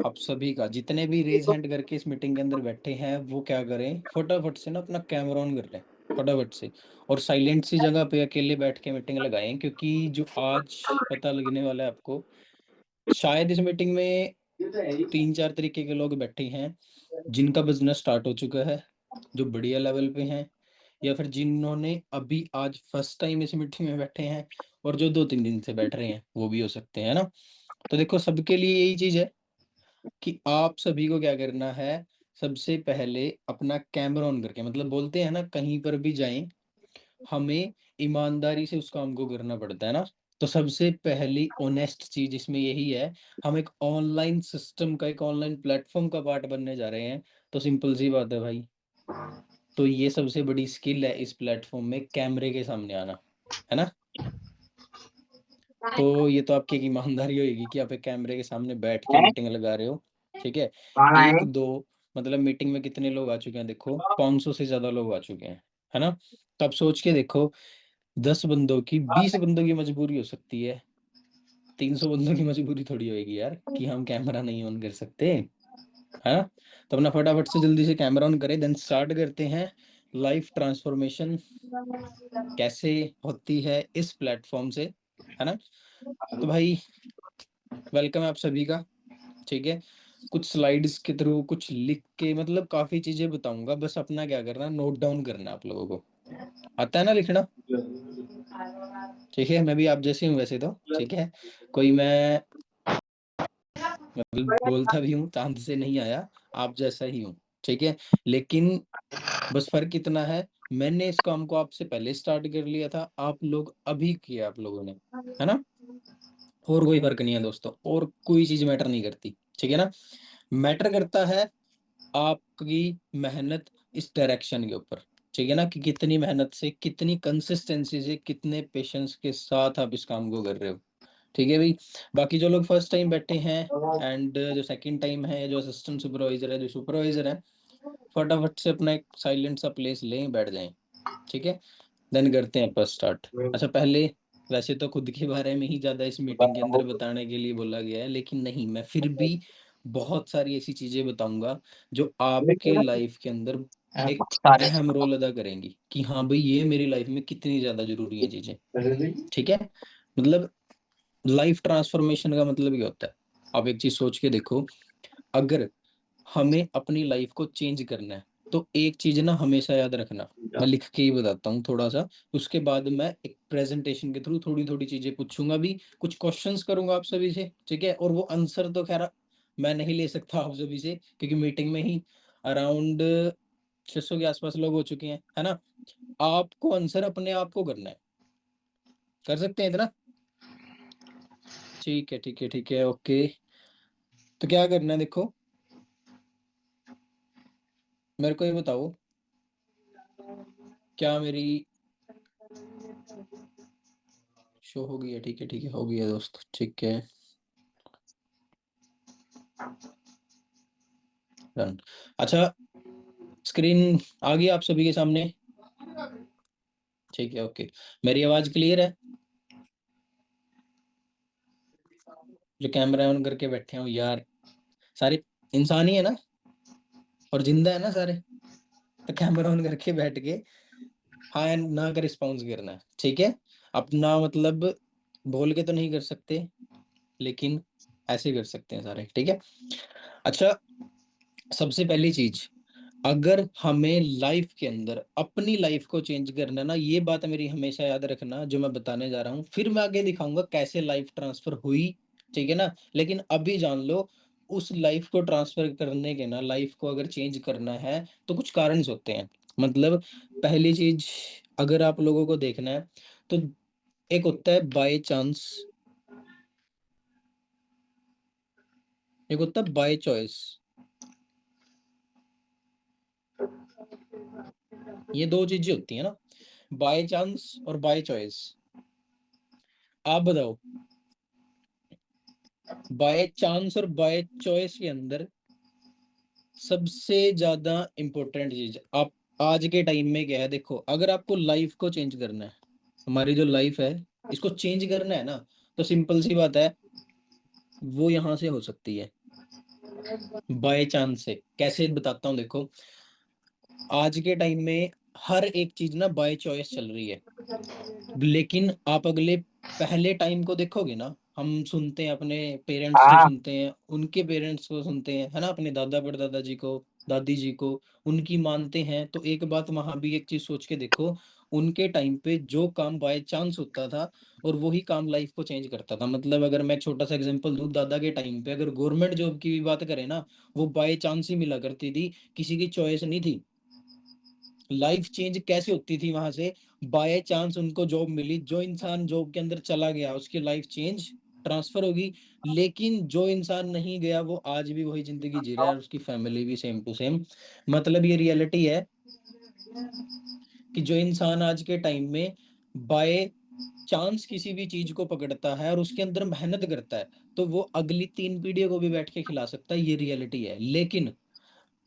आप सभी का जितने भी रेज हैंड करके इस मीटिंग के अंदर बैठे हैं वो क्या करें, फटाफट से ना अपना कैमरा ऑन कर लें फटाफट से, और साइलेंट सी जगह पे अकेले बैठ के मीटिंग लगाएं, क्योंकि जो आज पता लगने वाला है आपको, शायद इस मीटिंग में 3-4 तरीके के लोग बैठे हैं जिनका बिजनेस स्टार्ट हो चुका है, जो बढ़िया लेवल पे हैं, या फिर जिन्होंने अभी आज फर्स्ट टाइम इस मीटिंग में बैठे हैं, और जो 2-3 दिन से बैठ रहे हैं वो भी हो सकते हैं ना। तो देखो सबके लिए यही चीज है कि आप सभी को क्या करना है, सबसे पहले अपना कैमरा ऑन करके, मतलब बोलते हैं ना कहीं पर भी जाएं हमें ईमानदारी से उस काम को करना पड़ता है ना। तो सबसे पहली ऑनेस्ट चीज इसमें यही है, हम एक ऑनलाइन सिस्टम का, एक ऑनलाइन प्लेटफॉर्म का पार्ट बनने जा रहे हैं। तो सिंपल सी बात है भाई, तो ये सबसे बड़ी स्किल है इस प्लेटफॉर्म में, कैमरे के सामने आना, है ना। तो ये तो आपकी एक ईमानदारी होगी कि आप एक कैमरे के सामने बैठ के मीटिंग लगा रहे हो, ठीक है। एक दो मतलब मीटिंग में कितने लोग आ चुके हैं, देखो 500 से ज्यादा लोग आ चुके हैं, है ना। तो आप सोच के देखो, 10 बंदों की, 20 बंदों की मजबूरी हो सकती है, 300 बंदों की मजबूरी थोड़ी होगी यार कि हम कैमरा नहीं ऑन कर सकते, है ना। तो अपना फटाफट से जल्दी से कैमरा ऑन करें, देन स्टार्ट करते हैं। लाइफ ट्रांसफॉर्मेशन कैसे होती है इस प्लेटफॉर्म से, है ना। तो भाई वेलकम है आप सभी का, ठीक है। कुछ स्लाइड्स के थ्रू कुछ लिख के, मतलब काफी चीजें बताऊंगा, बस अपना क्या करना, नोट डाउन करना आप लोगों को। आता है ना लिखना, ठीक है। मैं भी आप जैसे हूँ वैसे तो, ठीक है। कोई मैं मतलब बोलता भी हूँ, चांद से नहीं आया, आप जैसा ही हूँ, ठीक है। लेकिन बस फर्क इतना है, मैंने इस काम को आपसे पहले स्टार्ट कर लिया था, आप लोग अभी किया आप लोगों ने, है ना। और कोई फर्क नहीं है दोस्तों, और कोई चीज मैटर नहीं करती, ठीक है ना। मैटर करता है आपकी मेहनत इस डायरेक्शन के ऊपर, ठीक है ना, कि कितनी मेहनत से, कितनी कंसिस्टेंसी से, कितने पेशेंस के साथ आप इस काम को कर रहे हो, ठीक है भाई। बाकी जो लोग फर्स्ट टाइम बैठे हैं एंड जो सेकंड टाइम है, जो असिस्टेंट सुपरवाइजर है, जो सुपरवाइजर है, फटाफट से अपना एक साइलेंट सा प्लेस लें, बैठ जाएं, ठीक है। देन करते हैं फर्स्ट स्टार्ट। अच्छा पहले, वैसे तो खुद के बारे में ही ज़्यादा इस मीटिंग के अंदर बताने के लिए बोला गया है, लेकिन नहीं, मैं फिर भी बहुत सारी ऐसी चीज़ें बताऊंगा जो आपके लाइफ के अंदर एक अहम रोल अदा करेंगी, कि हाँ भाई ये मेरी लाइफ में कितनी ज़्यादा ज़रूरी है चीज़ें, ठीक है। मतलब लाइफ ट्रांसफॉर्मेशन का मतलब ये होता है, आप एक चीज़ सोच के देखो, अगर हमें अपनी लाइफ को चेंज करना है तो एक चीज ना हमेशा याद रखना, मैं लिख के ही बताता हूँ थोड़ा सा, उसके बाद मैं एक प्रेजेंटेशन के थ्रू थोड़ी थोड़ी चीजें पूछूंगा भी, कुछ क्वेश्चंस करूंगा आप सभी से, ठीक है। और वो आंसर तो खैर मैं नहीं ले सकता आप सभी से, क्योंकि मीटिंग में ही अराउंड 600 के आसपास लोग हो चुके हैं, है ना। आपको आंसर अपने आप को करना है, कर सकते हैं इतना, ठीक है ठीक है ठीक है, ओके। तो क्या करना है देखो, मेरे को ये बताओ, क्या मेरी शो हो गई है, ठीक है हो गई है दोस्त, ठीक है डन। अच्छा स्क्रीन आ गई आप सभी के सामने, ठीक है ओके। मेरी आवाज क्लियर है, जो कैमरा ऑन करके बैठे हो यार, सारे इंसान ही है ना, और जिंदा है ना सारे, तो कैमरा ऑन करके बैठ के हाँ या ना का रिस्पॉन्स करना है, ठीक है। अपना मतलब बोल के तो नहीं कर सकते, लेकिन ऐसे कर सकते हैं सारे, ठीक है। अच्छा सबसे पहली चीज, अगर हमें लाइफ के अंदर अपनी लाइफ को चेंज करना ना, ये बात मेरी हमेशा याद रखना, जो मैं बताने जा रहा हूँ, फिर मैं आगे दिखाऊंगा कैसे लाइफ ट्रांसफर हुई, ठीक है ना। लेकिन अभी जान लो, उस लाइफ को ट्रांसफर करने के ना, लाइफ को अगर चेंज करना है तो कुछ कारण होते हैं। मतलब पहली चीज, अगर आप लोगों को देखना है तो एक होता है बाय चांस, एक होता है बाय चॉइस, ये दो चीजें होती है ना, बाय चांस और बाय चॉइस। आप बताओ, बाय चांस और बाय चॉइस के अंदर सबसे ज्यादा इंपॉर्टेंट चीज आप आज के टाइम में क्या है, देखो अगर आपको लाइफ को चेंज करना है, हमारी जो लाइफ है इसको चेंज करना है ना, तो सिंपल सी बात है, वो यहाँ से हो सकती है, बाय चांस से कैसे बताता हूँ, देखो आज के टाइम में हर एक चीज ना बाय चॉइस चल रही है। लेकिन आप अगले पहले टाइम को देखोगे ना, हम सुनते हैं अपने पेरेंट्स से, हाँ। सुनते हैं उनके पेरेंट्स को, सुनते हैं है ना, अपने दादा परदादा जी को, दादी जी को, उनकी मानते हैं। तो एक बात वहां भी एक चीज सोच के देखो, उनके टाइम पे जो काम बाय चांस होता था और वही काम लाइफ को चेंज करता था। मतलब अगर मैं एक छोटा सा एग्जांपल दूं, दादा के टाइम पे अगर गवर्नमेंट जॉब की भी बात करें ना, वो बाय चांस ही मिला करती थी, किसी की चॉइस नहीं थी। लाइफ चेंज कैसे होती थी वहां से, बाय चांस उनको जॉब मिली, जो इंसान जॉब के अंदर चला गया उसकी लाइफ चेंज ट्रांसफर होगी। लेकिन जो इंसान नहीं गया वो आज भी वही जिंदगी जी रहा है और उसकी फैमिली भी सेम टू सेम। मतलब ये रियलिटी है कि जो इंसान आज के टाइम में बाय चांस किसी भी चीज को पकड़ता है और उसके अंदर मेहनत करता है, तो वो अगली 3 पीढ़ियों को भी बैठ के खिला सकता है, ये रियलिटी है। लेकिन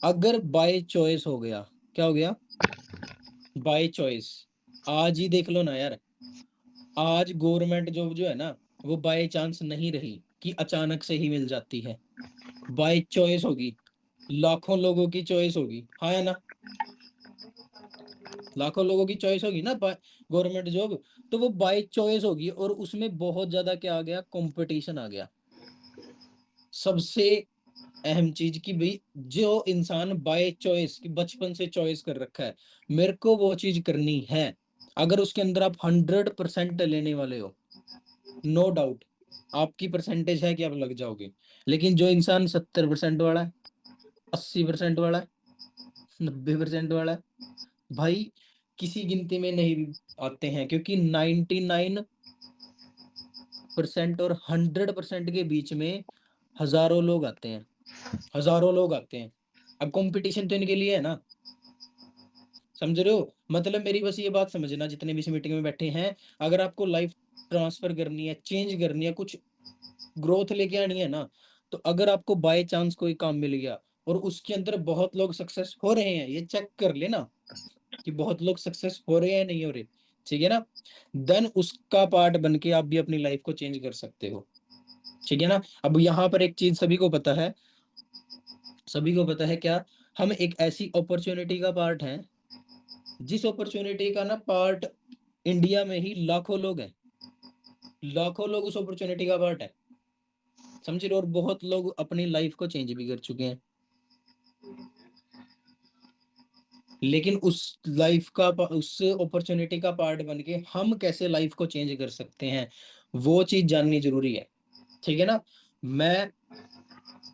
अगर बाय चॉइस हो गया, क्या हो गया, बाय चॉइस, आज ही देख लो ना यार, आज गवर्नमेंट जॉब जो है ना, वो बाय चांस नहीं रही कि अचानक से ही मिल जाती है, बाय चॉइस होगी, लाखों लोगों की चॉइस होगी, हाँ है ना, लाखों लोगों की चॉइस होगी ना गवर्नमेंट जॉब, तो वो बाय चॉइस होगी और उसमें बहुत ज्यादा क्या आ गया, कंपटीशन आ गया। सबसे अहम चीज की भाई, जो इंसान बाय चॉइस की बचपन से चॉइस कर रखा है, मेरे को वो चीज करनी है, अगर उसके अंदर आप 100% लेने वाले हो, नो डाउट आपकी परसेंटेज है कि आप लग जाओगे। लेकिन जो इंसान 70% वाला है, 80% वाला है, 90% वाला है, भाई किसी गिनती में नहीं आते हैं, क्योंकि 99% और 100% के बीच में हजारों लोग आते हैं, हजारों लोग आते हैं। अब कंपटीशन तो इनके लिए है ना, समझ रहे हो, मतलब मेरी बस ये बात समझना जितने भी इस मीटिंग में बैठे हैं, अगर आपको लाइफ ट्रांसफर करनी है, चेंज करनी है, कुछ ग्रोथ लेके आनी है ना, तो अगर आपको बाय चांस कोई काम मिल गया और उसके अंदर बहुत लोग सक्सेस हो रहे हैं, ये चेक कर लेना कि बहुत लोग सक्सेस हो रहे हैं नहीं हो रहे, ठीक है ना, देन उसका पार्ट बन के आप भी अपनी लाइफ को चेंज कर सकते हो, ठीक है ना। अब यहाँ पर एक चीज सभी को पता है, सभी को पता है क्या, हम एक ऐसी अपॉर्चुनिटी का पार्ट है, जिस अपॉर्चुनिटी का ना पार्ट इंडिया में ही लाखों लोग हैं, लाखों लोग उस अपॉर्चुनिटी का पार्ट है, समझ रहे हो, और बहुत लोग अपनी लाइफ को चेंज भी कर चुके हैं। लेकिन उस लाइफ का उस अपॉर्चुनिटी का पार्ट बन के हम कैसे लाइफ को चेंज कर सकते हैं, वो चीज जाननी जरूरी है, ठीक है ना। मैं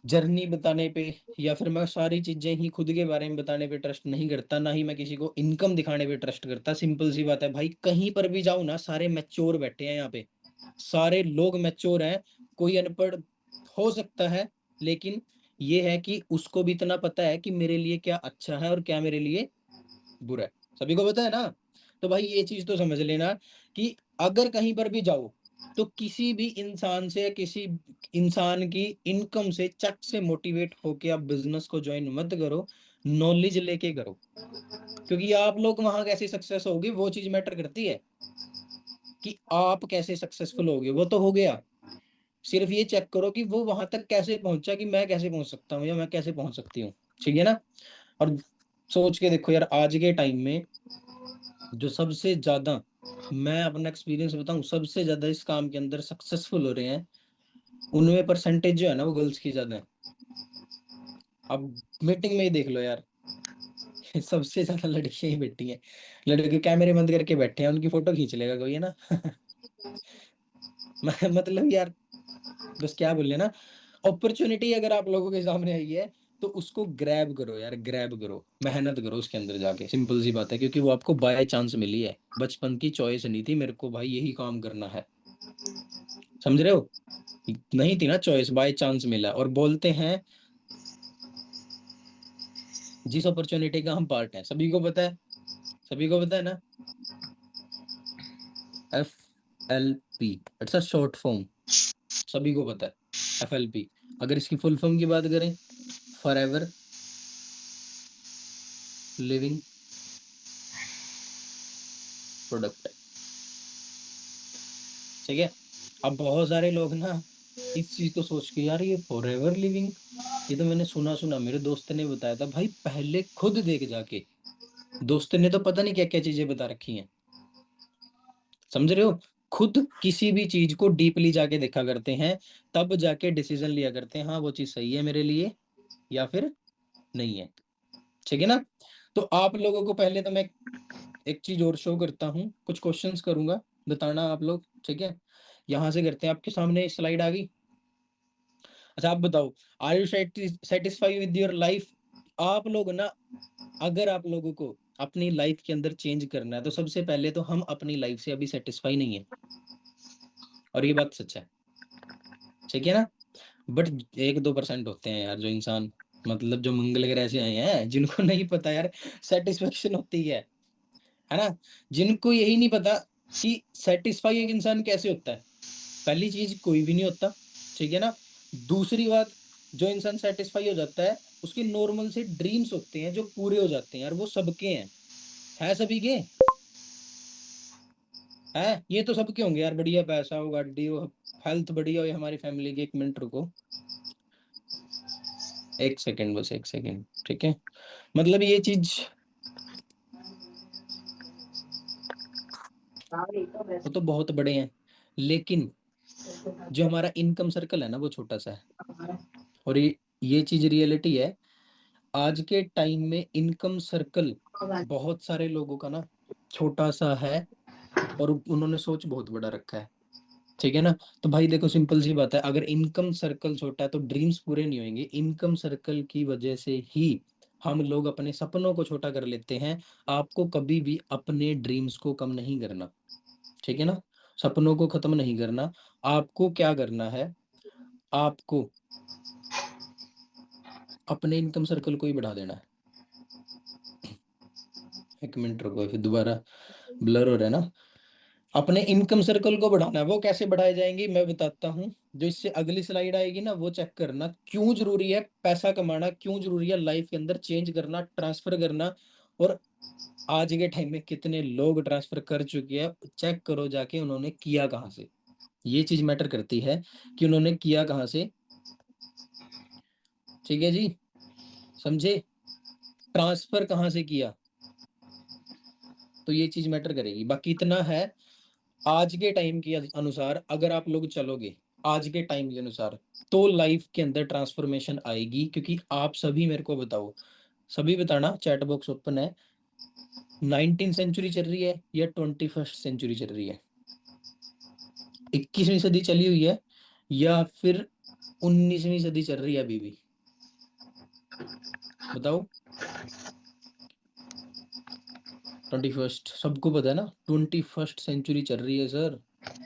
जर्नी बताने पे या फिर मैं सारी चीजें ही खुद के बारे में बताने पे ट्रस्ट नहीं करता, ना ही मैं किसी को इनकम दिखाने पे ट्रस्ट करता। सिंपल सी बात है भाई, कहीं पर भी जाऊं ना, सारे मैच्योर बैठे हैं यहाँ पे, सारे लोग मैच्योर हैं, कोई अनपढ़ हो सकता है, लेकिन ये है कि उसको भी इतना पता है कि मेरे लिए क्या अच्छा है और क्या मेरे लिए बुरा है, सभी को पता है ना। तो भाई ये चीज तो समझ लेना कि अगर कहीं पर भी जाओ, तो किसी भी इंसान से, किसी इंसान की इनकम से, चक से मोटिवेट होके आप बिजनेस को ज्वाइन मत करो, नॉलेज लेके करो। क्योंकि आप लोग वहां कैसे सक्सेस होगे वो चीज मैटर करती है, कि आप कैसे सक्सेसफुल होगे वो तो हो गया, सिर्फ ये चेक करो कि वो वहां तक कैसे पहुंचा, कि मैं कैसे पहुंच सकता हूँ या मैं कैसे पहुंच सकती हूँ, ठीक है ना। और सोच के देखो यार, आज के टाइम में जो सबसे ज्यादा, मैं अपना एक्सपीरियंस बताऊं, सबसे ज्यादा इस काम के अंदर सक्सेसफुल हो रहे हैं, उनमें परसेंटेज जो है ना वो गर्ल्स की ज्यादा है। अब मीटिंग में ही देख लो यार, सबसे ज्यादा लड़कियां ही बैठी हैं, लड़के कैमरे बंद करके बैठे हैं, उनकी फोटो खींच लेगा कोई, है ना। मतलब यार, बस क्या बोले ना, अपॉर्चुनिटी अगर आप लोगों के सामने आई है, तो उसको ग्रैब करो यार, ग्रैब करो, मेहनत करो उसके अंदर जाके, सिंपल सी बात है, क्योंकि वो आपको बाय चांस मिली है, बचपन की चॉइस नहीं थी, मेरे को भाई यही काम करना है, समझ रहे हो, नहीं थी ना चॉइस, बाय चांस मिला। और बोलते हैं जिस अपॉर्चुनिटी का हम पार्ट है, सभी को पता है, सभी को पता है ना, FLP, it's a short form, सभी को पता है, FLP। अगर इसकी फुल फॉर्म की बात करें, फॉर एवर लिविंग प्रोडक्ट, ठीक है। अब बहुत सारे लोग ना इस चीज को सोच के, यार ये फॉर एवर लिविंग, ये तो मैंने सुना मेरे दोस्त ने बताया था भाई, पहले खुद देख जाके। दोस्त ने तो पता नहीं क्या क्या चीजें बता रखी हैं, समझ रहे हो। खुद किसी भी चीज को डीपली जाके देखा करते हैं, तब जाके डिसीजन लिया करते हैं, हाँ वो चीज सही है मेरे लिए या फिर नहीं है। ठीक है ना। तो आप लोगों को पहले तो मैं एक चीज और शो करता हूँ, कुछ क्वेश्चंस करूंगा, बताना आप लोग, ठीक है। यहाँ से करते हैं, आपके सामने स्लाइड आ गई। अच्छा आप बताओ, are you satisfy with your life. आप लोग ना, अगर आप लोगों को अपनी लाइफ के अंदर चेंज करना है, तो सबसे पहले तो हम अपनी लाइफ से अभी सेटिस्फाई नहीं है, और ये बात सच है, ठीक है ना। बट 1-2% होते हैं यार जो इंसान, मतलब जो मंगल ग्रह से आए हैं, जिनको नहीं पता यार सेटिस्फेक्शन होती है ना। जिनको यही नहीं पता कि सेटिस्फाई एक इंसान कैसे होता है। पहली चीज, कोई भी नहीं होता, ठीक है ना। दूसरी बात, जो इंसान सेटिस्फाई हो जाता है, उसके नॉर्मल से ड्रीम्स होते हैं जो पूरे हो जाते हैं यार, वो सबके हैं, है सभी के, है ये तो सबके होंगे यार, बढ़िया पैसा हो, गाड़ी हो, हेल्थ बढ़िया हो, ये हमारी फैमिली की। एक मिनट रुको, एक सेकंड, बस एक सेकंड, ठीक है। मतलब ये चीज, वो तो बहुत बड़े हैं, लेकिन जो हमारा इनकम सर्कल है ना, वो छोटा सा है। और ये चीज रियलिटी है, आज के टाइम में इनकम सर्कल बहुत सारे लोगों का ना छोटा सा है, और उन्होंने सोच बहुत बड़ा रखा है, ठीक है ना। तो भाई देखो, सिंपल सी बात है, अगर इनकम सर्कल छोटा है तो ड्रीम्स पूरे नहीं होंगे। इनकम सर्कल की वजह से ही हम लोग अपने सपनों को छोटा कर लेते हैं। आपको कभी भी अपने ड्रीम्स को कम नहीं करना, ठीक है ना। सपनों को खत्म नहीं करना। आपको क्या करना है, आपको अपने इनकम सर्कल को ही बढ़ा देना है। एक मिनट रुको, फिर दोबारा ब्लर हो रहा है ना। अपने इनकम सर्कल को बढ़ाना है, वो कैसे बढ़ाए जाएंगे मैं बताता हूँ। जो इससे अगली स्लाइड आएगी ना, वो चेक करना, क्यों जरूरी है पैसा कमाना, क्यों जरूरी है लाइफ के अंदर चेंज करना, ट्रांसफर करना। और आज के टाइम में कितने लोग ट्रांसफर कर चुके हैं, चेक करो जाके उन्होंने किया कहाँ से। ये चीज मैटर करती है कि उन्होंने किया कहाँ से, ठीक है जी, समझे। ट्रांसफर कहाँ से किया, तो ये चीज मैटर करेगी। बाकी इतना है, आज के टाइम के अनुसार अगर आप लोग चलोगे, आज के टाइम के अनुसार, तो लाइफ के अंदर ट्रांसफॉर्मेशन आएगी। क्योंकि आप सभी मेरे को बताओ, सभी बताना, चैट बॉक्स ओपन है। 19 सेंचुरी चल रही है या 21st सेंचुरी चल रही है, 21वीं सदी चली हुई है या फिर 19वीं सदी चल रही है अभी भी, बताओ। 21st, सबको पता है ना, 21st सेंचुरी चल रही है सर,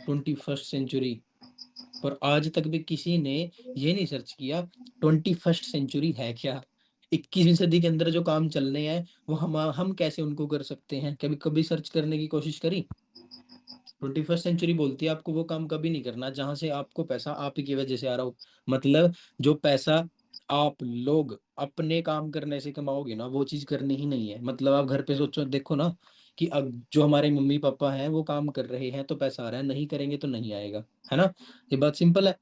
21st सेंचुरी। पर आज तक भी किसी ने ये नहीं सर्च किया 21st सेंचुरी है क्या। 21वीं सदी के अंदर जो काम चलने हैं, वो हम कैसे उनको कर सकते हैं, कभी कभी सर्च करने की कोशिश करी। 21st सेंचुरी बोलती है आपको वो काम कभी नहीं करना जहां से आपको पैसा आप ही की वजह से आ रहा हो। मतलब जो पैसा आप लोग अपने काम करने से कमाओगे ना, वो चीज करनी ही नहीं है। मतलब आप घर पे सोचो, देखो ना, कि अब जो हमारे मम्मी पापा हैं वो काम कर रहे हैं तो पैसा आ रहा है, नहीं करेंगे तो नहीं आएगा, है ना। ये बात सिंपल है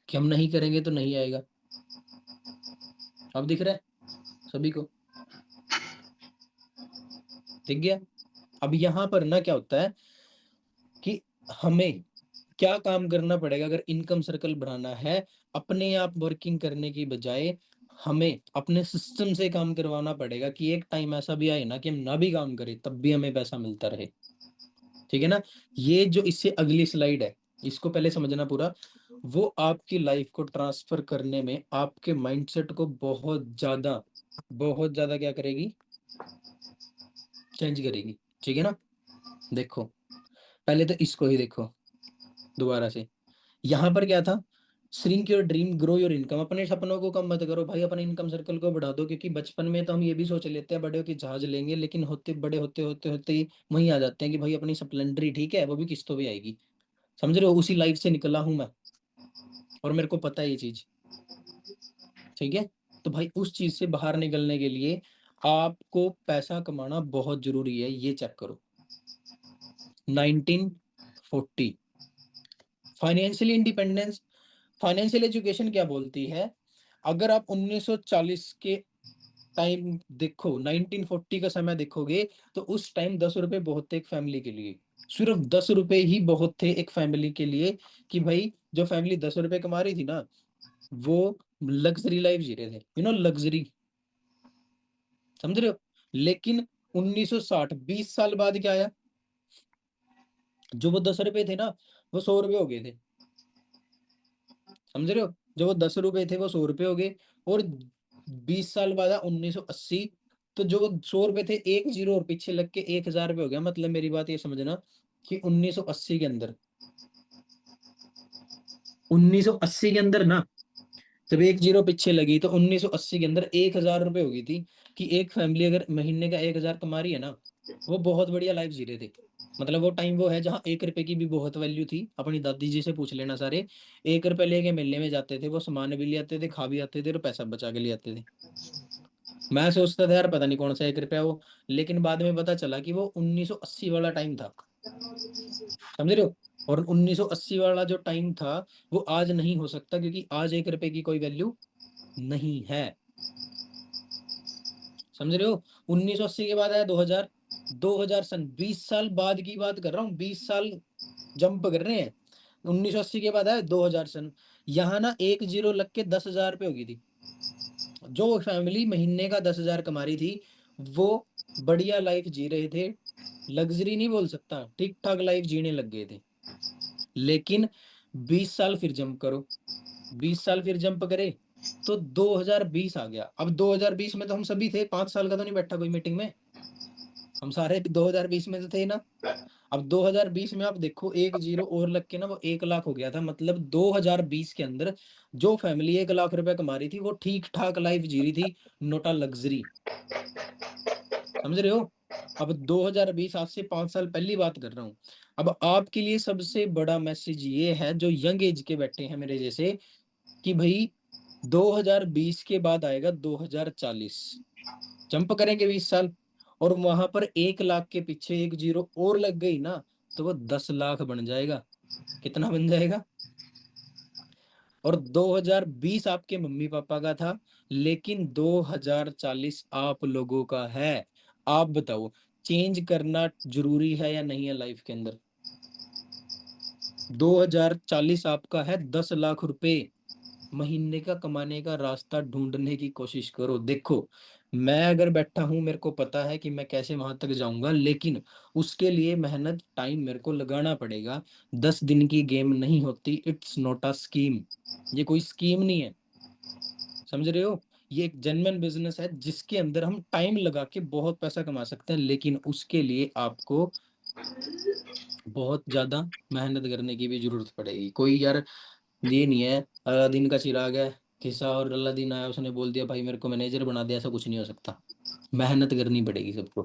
कि हम नहीं करेंगे तो नहीं आएगा। अब दिख रहा है सभी को, दिख गया। अब यहाँ पर ना क्या होता है कि हमें क्या काम करना पड़ेगा अगर इनकम सर्कल बढ़ाना है। अपने आप वर्किंग करने की बजाय हमें अपने सिस्टम से काम करवाना पड़ेगा, कि एक टाइम ऐसा भी आए ना कि हम ना भी काम करें तब भी हमें पैसा मिलता रहे, ठीक है ना। ये जो इससे अगली स्लाइड है, इसको पहले समझना पूरा। वो आपकी लाइफ को ट्रांसफर करने में आपके माइंडसेट को बहुत ज्यादा क्या करेगी, चेंज करेगी, ठीक है ना। देखो, पहले तो इसको ही देखो दोबारा से। यहाँ पर क्या था, shrink your dream grow your income. अपने सपनों को कम मत करो भाई, अपने इनकम सर्कल को बढ़ा दो। क्योंकि बचपन में तो हम ये भी सोच लेते हैं बड़े हो के जहाज लेंगे, लेकिन होते बड़े होते होते होते ही वहीं आ जाते हैं कि भाई अपनी स्प्लेंडर ठीक है, वो भी किस्तों भी आएगी। समझ रहे हो, उसी लाइफ से निकला हूं मैं, और मेरे को पता है ये चीज, ठीक है। तो भाई उस चीज से बाहर निकलने के लिए आपको पैसा कमाना बहुत जरूरी है, ये चेक करो। 1940 फाइनेंशियल इंडिपेंडेंस। फाइनेंशियल एजुकेशन क्या बोलती है, अगर आप 1940 के टाइम देखो, 1940 का समय देखोगे, तो उस टाइम 10 रुपए बहुत थे एक फैमिली के लिए। सिर्फ 10 रुपए ही बहुत थे एक फैमिली के लिए, कि भाई जो फैमिली 10 रुपए कमा रही थी ना, वो लग्जरी लाइफ जी रहे थे, लग्जरी, समझ रहे हो। लेकिन 1960, 20 साल बाद क्या आया, जो वो 10 रुपए थे ना, वो 100 रुपए हो गए थे, समझ रहे हो। जो वो 10 रुपए थे वो 100 रुपए हो गए। और 20 साल बाद 1980, तो जो वो 100 रुपए थे, एक जीरो और पीछे लग के 1000 रुपए हो गया। मतलब मेरी बात ये समझना कि 1980 के अंदर, 1980 के अंदर ना, जब एक जीरो पीछे लगी, तो 1980 के अंदर 1000 रुपए हो गई थी। कि एक फैमिली अगर महीने का 1000 कमा रही है ना, वो बहुत बढ़िया लाइफ जी रहे थे। मतलब वो टाइम वो है जहाँ 1 रुपए की भी बहुत वैल्यू थी। अपनी दादी जी से पूछ लेना सारे, 1 रुपए लेके मेले में जाते थे, वो सामान भी ले आते थे, खा भी आते थे, और पैसा बचा के ले आते थे। मैं सोचता था यार पता नहीं कौन सा 1 रुपया वो, लेकिन बाद में पता चला कि वो 1980 वाला टाइम था, समझ रहे हो। और 1980 वाला जो टाइम था, वो आज नहीं हो सकता, क्योंकि आज 1 रुपए की कोई वैल्यू नहीं है, समझ रहे हो। 1980 के बाद आया 2000, 2000 सन, 20 साल बाद की बात कर रहा हूँ, 20 साल जंप कर रहे हैं। 1980 के बाद आया 2000 सन, यहाँ ना एक जीरो लग के 10,000 रुपये हो गई थी। जो फैमिली महीने का 10,000 कमा रही थी, वो बढ़िया लाइफ जी रहे थे, लग्जरी नहीं बोल सकता, ठीक ठाक लाइफ जीने लग गए थे। लेकिन 20 साल फिर जंप करो, 20 साल फिर जंप करे, तो 2020 आ गया। अब 2020 में तो हम सभी थे, 5 साल का तो नहीं बैठा कोई मीटिंग में, हम सारे 2020 में तो थे ना। अब 2020 में आप देखो, एक जीरो और लग के ना वो 1 लाख हो गया था। मतलब 2020 के अंदर जो फैमिली 1 लाख रुपए कमा रही थी, वो ठीक ठाक लाइफ जी रही थी, नोटा लग्जरी, समझ रहे हो। अब 2020, आज से 5 साल पहली बात कर रहा हूँ। अब आपके लिए सबसे बड़ा मैसेज ये है, जो यंग एज के बैठे हैं मेरे जैसे, कि भाई 2020 के बाद आएगा 2040, जंप करेंगे 20 साल, और वहां पर 1 लाख के पीछे एक जीरो और लग गई ना, तो वो 10 लाख बन जाएगा। कितना बन जाएगा। और 2020 आपके मम्मी पापा का था, लेकिन 2040 आप लोगों का है। आप बताओ, चेंज करना जरूरी है या नहीं है लाइफ के अंदर। 2040 आपका है, 10 लाख रुपए महीने का कमाने का रास्ता ढूंढने की कोशिश करो। देखो, मैं अगर बैठा हूं, मेरे को पता है कि मैं कैसे वहां तक जाऊंगा, लेकिन उसके लिए मेहनत, टाइम मेरे को लगाना पड़ेगा। 10 दिन की गेम नहीं होती, इट्स नॉट अ स्कीम। ये कोई स्कीम नहीं है, समझ रहे हो। ये एक जेन्युइन बिजनेस है, जिसके अंदर हम टाइम लगा के बहुत पैसा कमा सकते हैं, लेकिन उसके लिए आपको बहुत ज्यादा मेहनत करने की भी जरूरत पड़ेगी। कोई यार ये नहीं है, अलादीन का चिराग है खिसा और अलादीन आया, उसने बोल दिया भाई मेरे को मैनेजर बना दिया, ऐसा कुछ नहीं हो सकता। मेहनत करनी पड़ेगी सबको,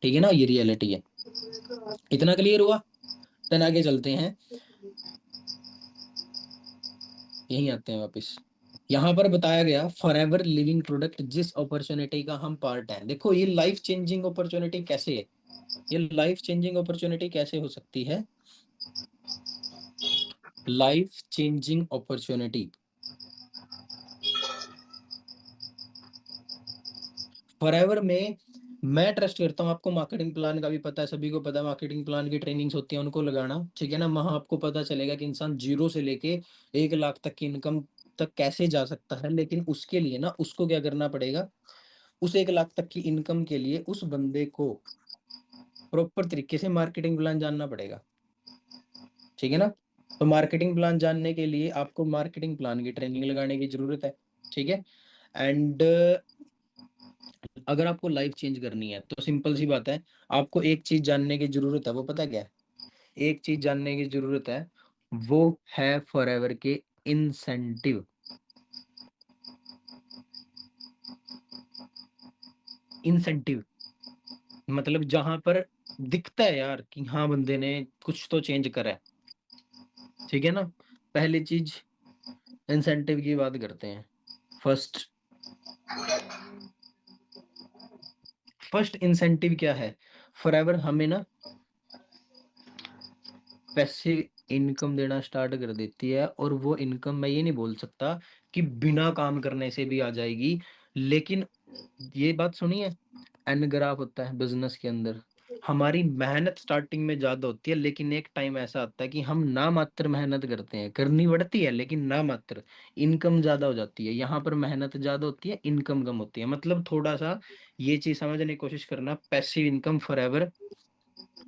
ठीक है ना, ये रियलिटी है। इतना क्लियर हुआ। देन आगे चलते हैं, यहीं आते हैं वापस। यहाँ पर बताया गया फॉरएवर लिविंग प्रोडक्ट, जिस अपॉर्चुनिटी का हम पार्ट हैं। देखो, ये लाइफ चेंजिंग अपॉर्चुनिटी कैसे है, ये लाइफ चेंजिंग अपॉर्चुनिटी कैसे हो सकती है। लाइफ चेंजिंग अपॉर्चुनिटी फॉरएवर में, मैं ट्रस्ट करता हूँ। आपको मार्केटिंग प्लान का भी पता है, सभी को पता है, मार्केटिंग प्लान की ट्रेनिंग्स होती है, उनको लगाना, ठीक है ना। वहां आपको पता चलेगा कि इंसान जीरो से लेके 1 लाख तक की इनकम तक कैसे जा सकता है। लेकिन उसके लिए ना, उसको क्या करना पड़ेगा, उस 1 लाख तक की इनकम के लिए उस बंदे को प्रॉपर तरीके से मार्केटिंग प्लान जानना पड़ेगा, ठीक है ना। तो मार्केटिंग प्लान जानने के लिए आपको मार्केटिंग प्लान की ट्रेनिंग लगाने की जरूरत है, ठीक है। एंड अगर आपको लाइफ चेंज करनी है, तो सिंपल सी बात है, आपको एक चीज जानने की जरूरत है, वो पता क्या है। एक चीज जानने की जरूरत है, वो है फॉरएवर के इंसेंटिव। इंसेंटिव मतलब जहां पर दिखता है यार कि हाँ बंदे ने कुछ तो चेंज करा है, ठीक है ना। पहली चीज, इंसेंटिव की बात करते हैं। फर्स्ट फर्स्ट इंसेंटिव क्या है। फॉरएवर हमें ना पैसे इनकम देना स्टार्ट कर देती है, और वो इनकम मैं ये नहीं बोल सकता कि बिना काम करने से भी आ जाएगी। लेकिन ये बात सुनिए, एन ग्राफ होता है बिजनेस के अंदर। हमारी मेहनत स्टार्टिंग में ज्यादा होती है, लेकिन एक टाइम ऐसा आता है कि हम ना मात्र मेहनत करते हैं, करनी पड़ती है लेकिन ना मात्र, इनकम ज्यादा हो जाती है। यहाँ पर मेहनत ज्यादा होती है, इनकम कम होती है। मतलब थोड़ा सा ये चीज समझने की कोशिश करना, पैसिव इनकम फॉरएवर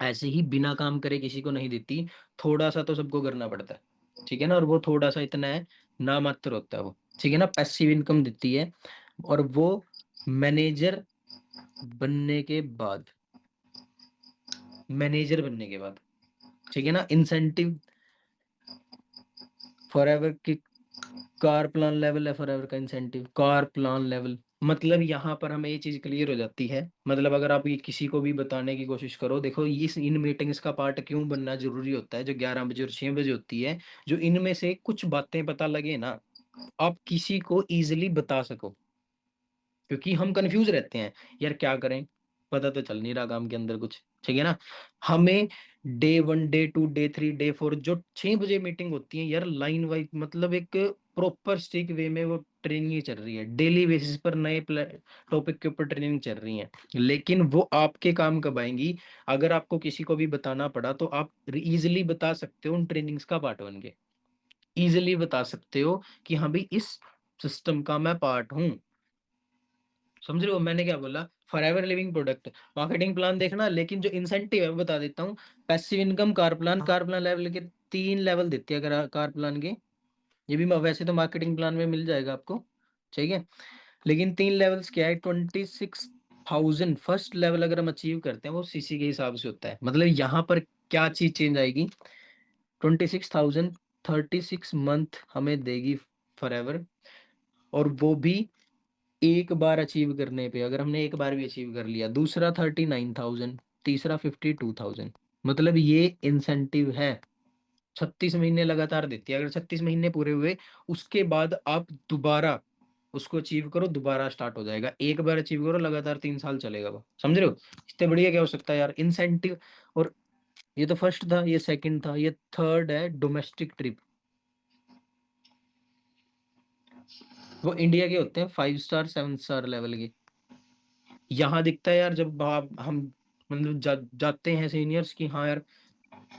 ऐसे ही बिना काम करे किसी को नहीं देती, थोड़ा सा तो सबको करना पड़ता है, ठीक है ना। और वो थोड़ा सा इतना है, ना मात्र होता है वो, ठीक है ना, पैसिव इनकम देती है। और वो मैनेजर बनने के बाद, मैनेजर बनने के बाद, ठीक है ना, इंसेंटिव फॉरएवर की कार प्लान लेवल है, फॉरएवर का इंसेंटिव कार प्लान लेवल। मतलब यहाँ पर हमें ये चीज क्लियर हो जाती है। मतलब अगर आप ये किसी को भी बताने की कोशिश करो, देखो इस इन मीटिंग्स का पार्ट क्यों बनना जरूरी होता है, जो 11 बजे और 6 बजे होती है, जो इनमें से कुछ बातें पता लगे ना, आप किसी को इजिली बता सको। क्योंकि हम कंफ्यूज रहते हैं, यार क्या करें, पता तो चल नहीं रहा काम के अंदर कुछ, ठीक है ना। हमें डे 1 डे 2 डे 3 डे 4 जो 6 बजे मीटिंग होती है यार, लाइन वाइज, मतलब एक प्रॉपर स्टिक वे में वो ट्रेनिंग चल रही है, डेली बेसिस पर नए टॉपिक के ऊपर ट्रेनिंग चल रही है। लेकिन वो आपके काम कब आएंगी, अगर आपको किसी को भी बताना पड़ा तो आप इजिली बता सकते हो उन ट्रेनिंग्स का पार्ट बन के, इजिली बता सकते हो कि हाँ भाई इस सिस्टम का मैं पार्ट हूँ। समझ रहे हो मैंने क्या बोला, forever living product, marketing plan देखना। लेकिन जो इंसेंटिव है वो बता देता हूँ, passive income car plan, car plan level के 3 लेवल देती है अगर कार प्लान के। ये भी वैसे तो मार्केटिंग प्लान में मिल जाएगा आपको, ठीक है। लेकिन 3 लेवल्स क्या है, 26,000 फर्स्ट लेवल अगर हम अचीव करते हैं, वो सीसी के हिसाब से होता है। मतलब यहाँ पर क्या चीज चेंज आएगी, 26,000 36 मंथ हमें देगी फॉरएवर। और वो भी एक बार अचीव करने पे, अगर हमने एक बार भी अचीव कर लिया। दूसरा 39,000, तीसरा 52,000। मतलब ये इंसेंटिव है, 36 महीने लगातार देती है। अगर 36 महीने पूरे हुए, उसके बाद आप दोबारा उसको अचीव करो, दोबारा स्टार्ट हो जाएगा। एक बार अचीव करो, लगातार 3 साल चलेगा वो, समझ रहे हो। इससे बढ़िया क्या हो सकता है यार, इंसेंटिव। और ये तो फर्स्ट था, ये सेकंड था, ये थर्ड है डोमेस्टिक ट्रिप। वो इंडिया के होते हैं 5 स्टार 7 स्टार लेवल के। यहाँ दिखता है यार, जब हम मतलब जाते हैं सीनियर्स की, हाँ यार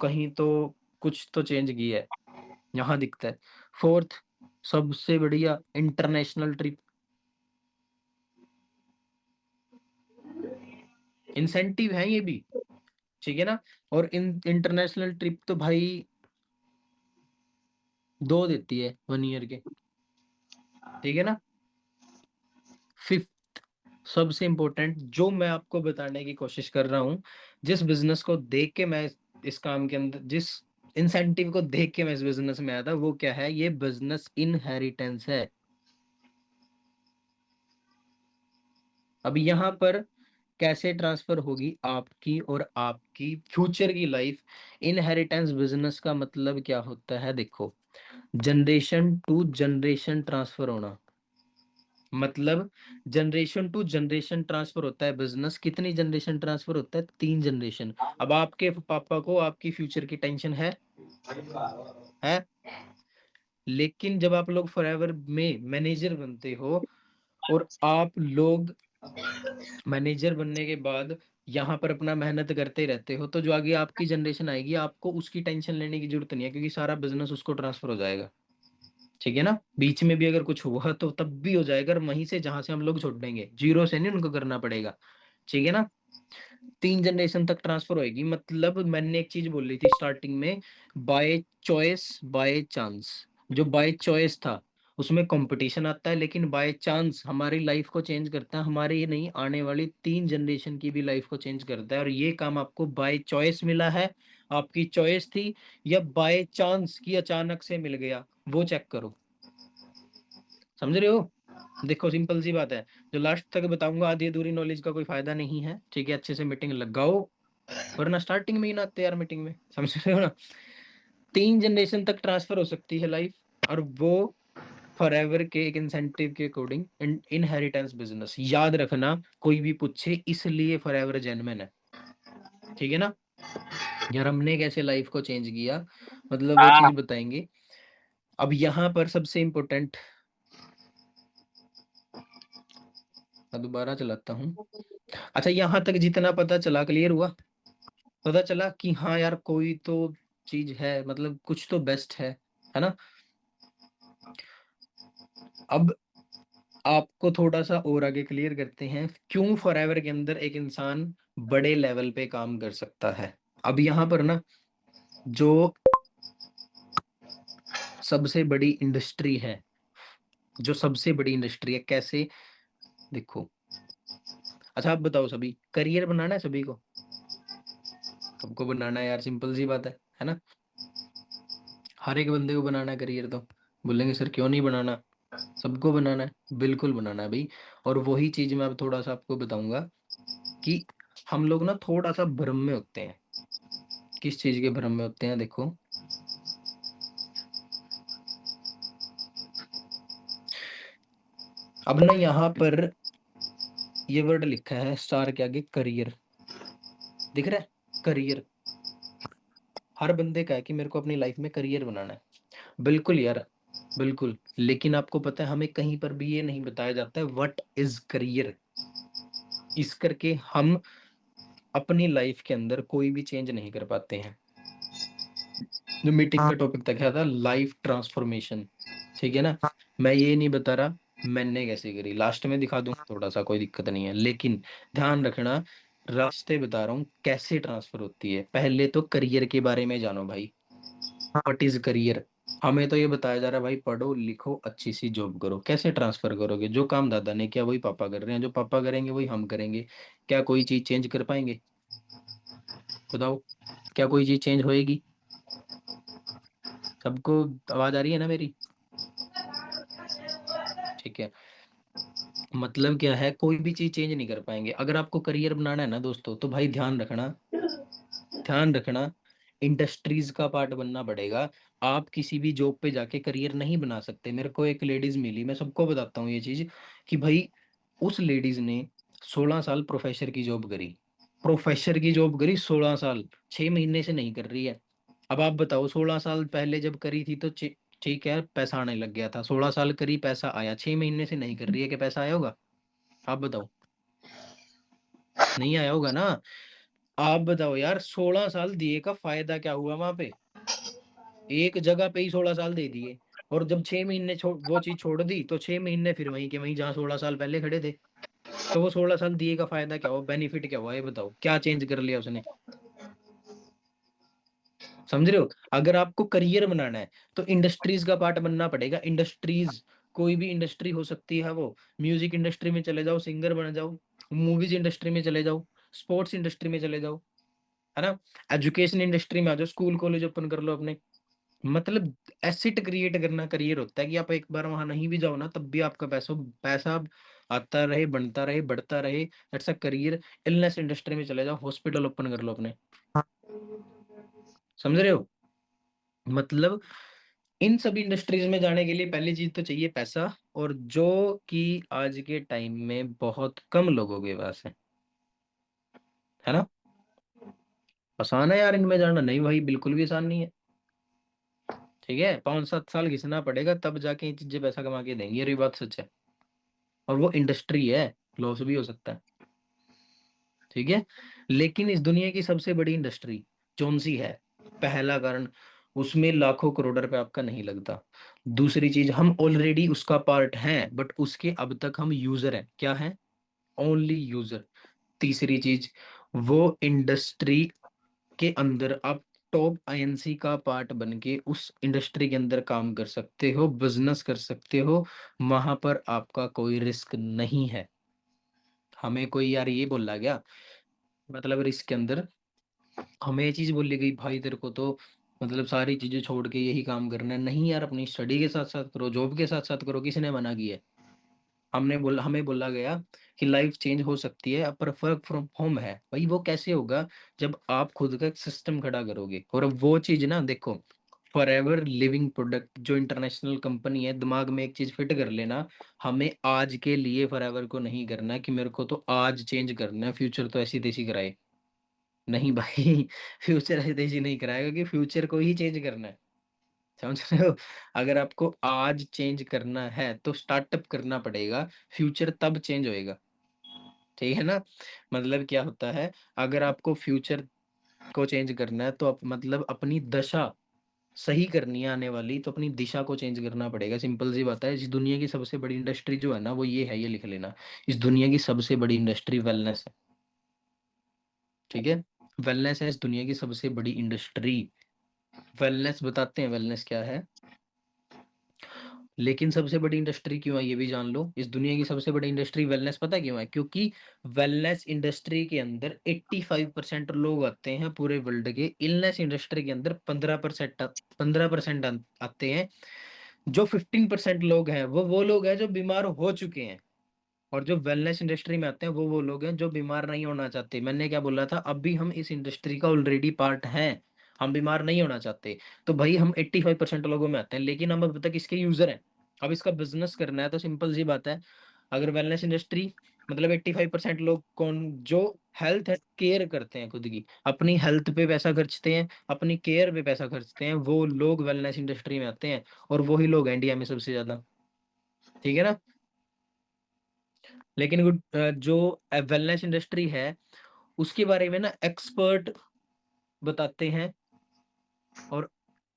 कहीं तो कुछ तो चेंज किया है, यहाँ दिखता है। फोर्थ सबसे बढ़िया इंटरनेशनल ट्रिप, इंसेंटिव है ये भी, ठीक है ना। और इंटरनेशनल ट्रिप तो भाई 2 देती है 1 ईयर के, ठीक है ना। फिफ्थ सबसे इंपॉर्टेंट, जो मैं आपको बताने की कोशिश कर रहा हूँ, जिस बिजनेस को देख के मैं इस काम के अंदर, जिस इंसेंटिव को देख के मैं इस बिजनेस में आया था, वो क्या है, ये बिजनेस इनहेरिटेंस है। अब यहाँ पर कैसे ट्रांसफर होगी आपकी और आपकी फ्यूचर की लाइफ। इनहेरिटेंस बिजनेस का मतलब क्या होता है, देखो, जनरेशन टू जनरेशन ट्रांसफर होना। मतलब जनरेशन टू जनरेशन ट्रांसफर होता है बिजनेस। कितनी जनरेशन ट्रांसफर होता है, 3 जनरेशन। अब आपके पापा को आपकी फ्यूचर की टेंशन है। लेकिन जब आप लोग फॉरएवर में मैनेजर बनते हो, और आप लोग मैनेजर बनने के बाद यहाँ पर अपना मेहनत करते रहते हो, तो जो आगे आपकी जनरेशन आएगी, आपको उसकी टेंशन लेने की जरूरत नहीं है, क्योंकि सारा बिजनेस उसको ट्रांसफर हो जाएगा, ठीक है ना। बीच में भी अगर कुछ हुआ तो तब भी हो जाएगा, और वहीं से जहां से हम लोग छोड़ देंगे, जीरो से नहीं उनको करना पड़ेगा, ठीक है ना। 3 जनरेशन तक ट्रांसफर होएगी। मतलब मैंने एक चीज बोली थी स्टार्टिंग में, बाय चॉइस बाय चांस। जो बाय चॉइस था उसमें कंपटीशन आता है, लेकिन बाय चांस हमारी लाइफ को चेंज करता है, हमारी ही नहीं आने वाली 3 जनरेशन की भी लाइफ को चेंज करता है। और ये काम आपको बाय चॉइस मिला है, आपकी चॉइस थी, या बाय चांस की अचानक से मिल गया, वो चेक करो। समझ रहे हो, देखो सिंपल सी बात है, जो लास्ट तक बताऊंगा आधी अधूरी नॉलेज का कोई फायदा नहीं है, ठीक है। अच्छे से मीटिंग लगाओ, वरना स्टार्टिंग में ही ना आते यार मीटिंग में, समझ रहे हो ना। 3 जनरेशन तक ट्रांसफर हो सकती है लाइफ, और वो फॉरएवर के एक इंसेंटिव के अकॉर्डिंग। इनहेरिटेंस बिजनेस याद रखना, कोई भी पूछे, इसलिए फॉरएवर जेन्युइन है, ठीक है ना। यार हमने कैसे लाइफ को चेंज किया, मतलब वो चीज बताएंगे। अब यहाँ पर सबसे इम्पोर्टेंट मैं दोबारा चलाता हूँ। अच्छा, यहाँ तक जितना पता चला, क्लियर हुआ? पता चला कि हाँ यार, कोई तो चीज है, मतलब कुछ तो बेस्ट है ना? अब आपको थोड़ा-सा और आगे क्लियर करते हैं, क्यों फॉरएवर के अंदर एक इंसान बड़े लेवल पे काम कर सकता है। अब यहाँ पर ना, जो सबसे बड़ी इंडस्ट्री है, जो सबसे बड़ी इंडस्ट्री है, कैसे देखो। अच्छा, आप बताओ, सभी करियर बनाना है सभी को? सबको बनाना है यार, सिंपल सी बात है ना? हर एक बंदे को बनाना है करियर तो। बोलेंगे सर क्यों नहीं बनाना? सबको बनाना है, बिल्कुल बनाना है भई। और वही चीज़ मैं अब थोड़ा-सा आपको बताऊँगा कि हम लोग ना थोड़ा-सा भ्रम में होते हैं। किस चीज़ के भ्रम में होते हैं देखो। अब ना यहाँ पर ये वर्ड लिखा है स्टार के आगे, करियर। दिख रहा है? करियर। हर बंदे का है कि मेरे को अपनी लाइफ में करियर बनाना है। बिल्कुल यार, बिल्कुल। लेकिन आपको पता है, हमें कहीं पर भी ये नहीं बताया जाता है व्हाट इज़ करियर। इस करके हम अपनी लाइफ के अंदर कोई भी चेंज नहीं कर पाते हैं। जो मीटिंग का टॉपिक तक था, लाइफ ट्रांसफॉर्मेशन, ठीक है ना? मैं ये नहीं बता रहा मैंने कैसे करी, लास्ट में दिखा दूंगा थोड़ा सा, कोई दिक्कत नहीं है, लेकिन ध्यान रखना, रास्ते बता रहा हूँ कैसे ट्रांसफर होती है। पहले तो करियर के बारे में जानो भाई, व्हाट इज करियर। हमें तो ये बताया जा रहा है भाई, पढ़ो लिखो अच्छी सी जॉब करो। कैसे ट्रांसफर करोगे? जो काम दादा ने किया वही पापा कर रहे हैं, जो पापा करेंगे वही हम करेंगे। क्या कोई चीज चेंज कर पाएंगे? बताओ, क्या कोई चीज चेंज होएगी? सबको आवाज आ रही है ना मेरी? ठीक है। मतलब क्या है, कोई भी चीज चेंज नहीं कर पाएंगे। अगर आपको करियर बनाना है ना दोस्तों, तो भाई ध्यान रखना, ध्यान रखना, इंडस्ट्रीज का पार्ट बनना पड़ेगा। आप किसी भी जॉब पे जाके करियर नहीं बना सकते। मेरे को एक लेडीज मिली, मैं सबको बताता हूँ ये चीज, कि भाई उस लेडीज ने 16 साल प्रोफेसर की जॉब करी। प्रोफेसर की जॉब करी 16 साल, 6 महीने से नहीं कर रही है। अब आप बताओ, 16 साल पहले जब करी थी तो ठीक है, पैसा आने लग गया था। 16 साल करी, पैसा आया। 6 महीने से नहीं कर रही है, कि पैसा आया होगा? आप बताओ, नहीं आया होगा ना? आप बताओ यार, 16 साल दिए का फायदा क्या हुआ वहां पे? एक जगह पे ही 16 साल दे दिए, और जब 6 महीने वो चीज छोड़ दी, तो 6 महीने फिर वहीं के वहीं जहाँ 16 साल पहले खड़े थे। तो वो 16 साल दिए का फायदा क्या हुआ? बेनिफिट क्या हुआ? ये बताओ, क्या चेंज कर लिया उसने? समझ रहे हो? अगर आपको करियर बनाना है, तो इंडस्ट्रीज का पार्ट बनना पड़ेगा। इंडस्ट्रीज, कोई भी इंडस्ट्री हो सकती है वो। म्यूजिक इंडस्ट्री में चले जाओ, सिंगर बन जाओ। मूवीज इंडस्ट्री में चले जाओ, स्पोर्ट्स इंडस्ट्री में चले जाओ, है ना? एजुकेशन इंडस्ट्री में आ जाओ, स्कूल कॉलेज ओपन कर लो अपने। मतलब एसेट क्रिएट करना करियर होता है, कि आप एक बार वहां नहीं भी जाओ ना, तब भी आपका पैसा पैसा आता रहे, बनता रहे, बढ़ता रहे। That's a career. Illness industry में चले जाओ, हॉस्पिटल ओपन कर लो अपने। समझ रहे हो? मतलब इन सभी इंडस्ट्रीज में जाने के लिए पहली चीज तो चाहिए पैसा, और जो कि आज के टाइम में बहुत कम लोगों के पास है ना? आसान है यार इनमें जाना? नहीं भाई, बिल्कुल भी आसान नहीं है। ठीक है, 5-7 साल घिसना पड़ेगा, तब जाके ये चीजें पैसा कमा के देंगी, ये बात सच है। और वो इंडस्ट्री है, लॉस भी हो सकता है। ठीक है। लेकिन इस दुनिया की सबसे बड़ी इंडस्ट्री कौन सी है? पहला कारण, उसमें लाखों करोड़ रुपए आपका नहीं लगता। दूसरी चीज, हम ऑलरेडी उसका पार्ट हैं, बट उसके अब तक हम यूजर हैं। क्या है? Only user. तीसरी चीज, वो इंडस्ट्री के अंदर आप टॉप आईएनसी का पार्ट बन के उस इंडस्ट्री के अंदर काम कर सकते हो, बिजनेस कर सकते हो। वहां पर आपका कोई रिस्क नहीं है। हमें कोई यार ये बोला गया, मतलब रिस्क के अंदर हमें ये चीज बोली गई, भाई तेरे को तो मतलब सारी चीजें छोड़ के यही काम करना है। नहीं यार, अपनी स्टडी के साथ साथ करो, जॉब के साथ साथ करो। किसने मना किया है? हमें बोला गया कि लाइफ चेंज हो सकती है, पर वर्क फ्रॉम होम है। भाई वो कैसे होगा? जब आप खुद का एक सिस्टम खड़ा करोगे। और वो चीज ना देखो, फॉरएवर लिविंग प्रोडक्ट जो इंटरनेशनल कंपनी है, दिमाग में एक चीज फिट कर लेना, हमें आज के लिए फॉरएवर को नहीं करना कि मेरे को तो आज चेंज करना है, फ्यूचर तो ऐसी तैसी कराए। नहीं भाई, फ्यूचर ऐसी तैसी नहीं कराएगा, कि फ्यूचर को ही चेंज करना है। समझ रहे हो? अगर आपको आज चेंज करना है तो स्टार्टअप करना पड़ेगा, फ्यूचर तब चेंज होएगा। ठीक है ना? मतलब क्या होता है, अगर आपको फ्यूचर को चेंज करना है तो आप मतलब अपनी दशा सही करनी है आने वाली, तो अपनी दिशा को चेंज करना पड़ेगा। सिंपल सी बात है। इस दुनिया की सबसे बड़ी इंडस्ट्री जो है ना, वो ये है, ये लिख लेना। इस दुनिया की सबसे बड़ी इंडस्ट्री वेलनेस है। ठीक है? वेलनेस है इस दुनिया की सबसे बड़ी इंडस्ट्री। वेलनेस बताते हैं वेलनेस क्या है। लेकिन सबसे बड़ी इंडस्ट्री क्यों है ये भी जान लो। इस दुनिया की सबसे बड़ी इंडस्ट्री वेलनेस पता क्यों है? क्योंकि वेलनेस इंडस्ट्री के अंदर 85% लोग आते हैं पूरे वर्ल्ड के। इलनेस इंडस्ट्री के अंदर 15% आते हैं। जो 15% लोग हैं वो लोग हैं जो बीमार हो चुके हैं। और जो वेलनेस इंडस्ट्री में आते हैं वो लोग हैं जो बीमार नहीं होना चाहते। मैंने क्या बोला था, अब भी हम इस इंडस्ट्री का ऑलरेडी पार्ट हैं। हम बीमार नहीं होना चाहते। तो भाई हम 85% लोगों में आते हैं, लेकिन हम अब तक इसके यूजर हैं। अब इसका बिजनेस करना है तो सिंपल सी बात है। अगर वेलनेस इंडस्ट्री मतलब 85% लोग कौन, जो हेल्थ केयर करते हैं, खुद की अपनी हेल्थ पे पैसा खर्चते हैं, अपनी केयर पे पैसा खर्चते हैं, वो लोग वेलनेस इंडस्ट्री में आते हैं। और वही लोग हैं इंडिया में सबसे ज्यादा। ठीक है ना? लेकिन जो वेलनेस इंडस्ट्री है उसके बारे में ना एक्सपर्ट बताते हैं। और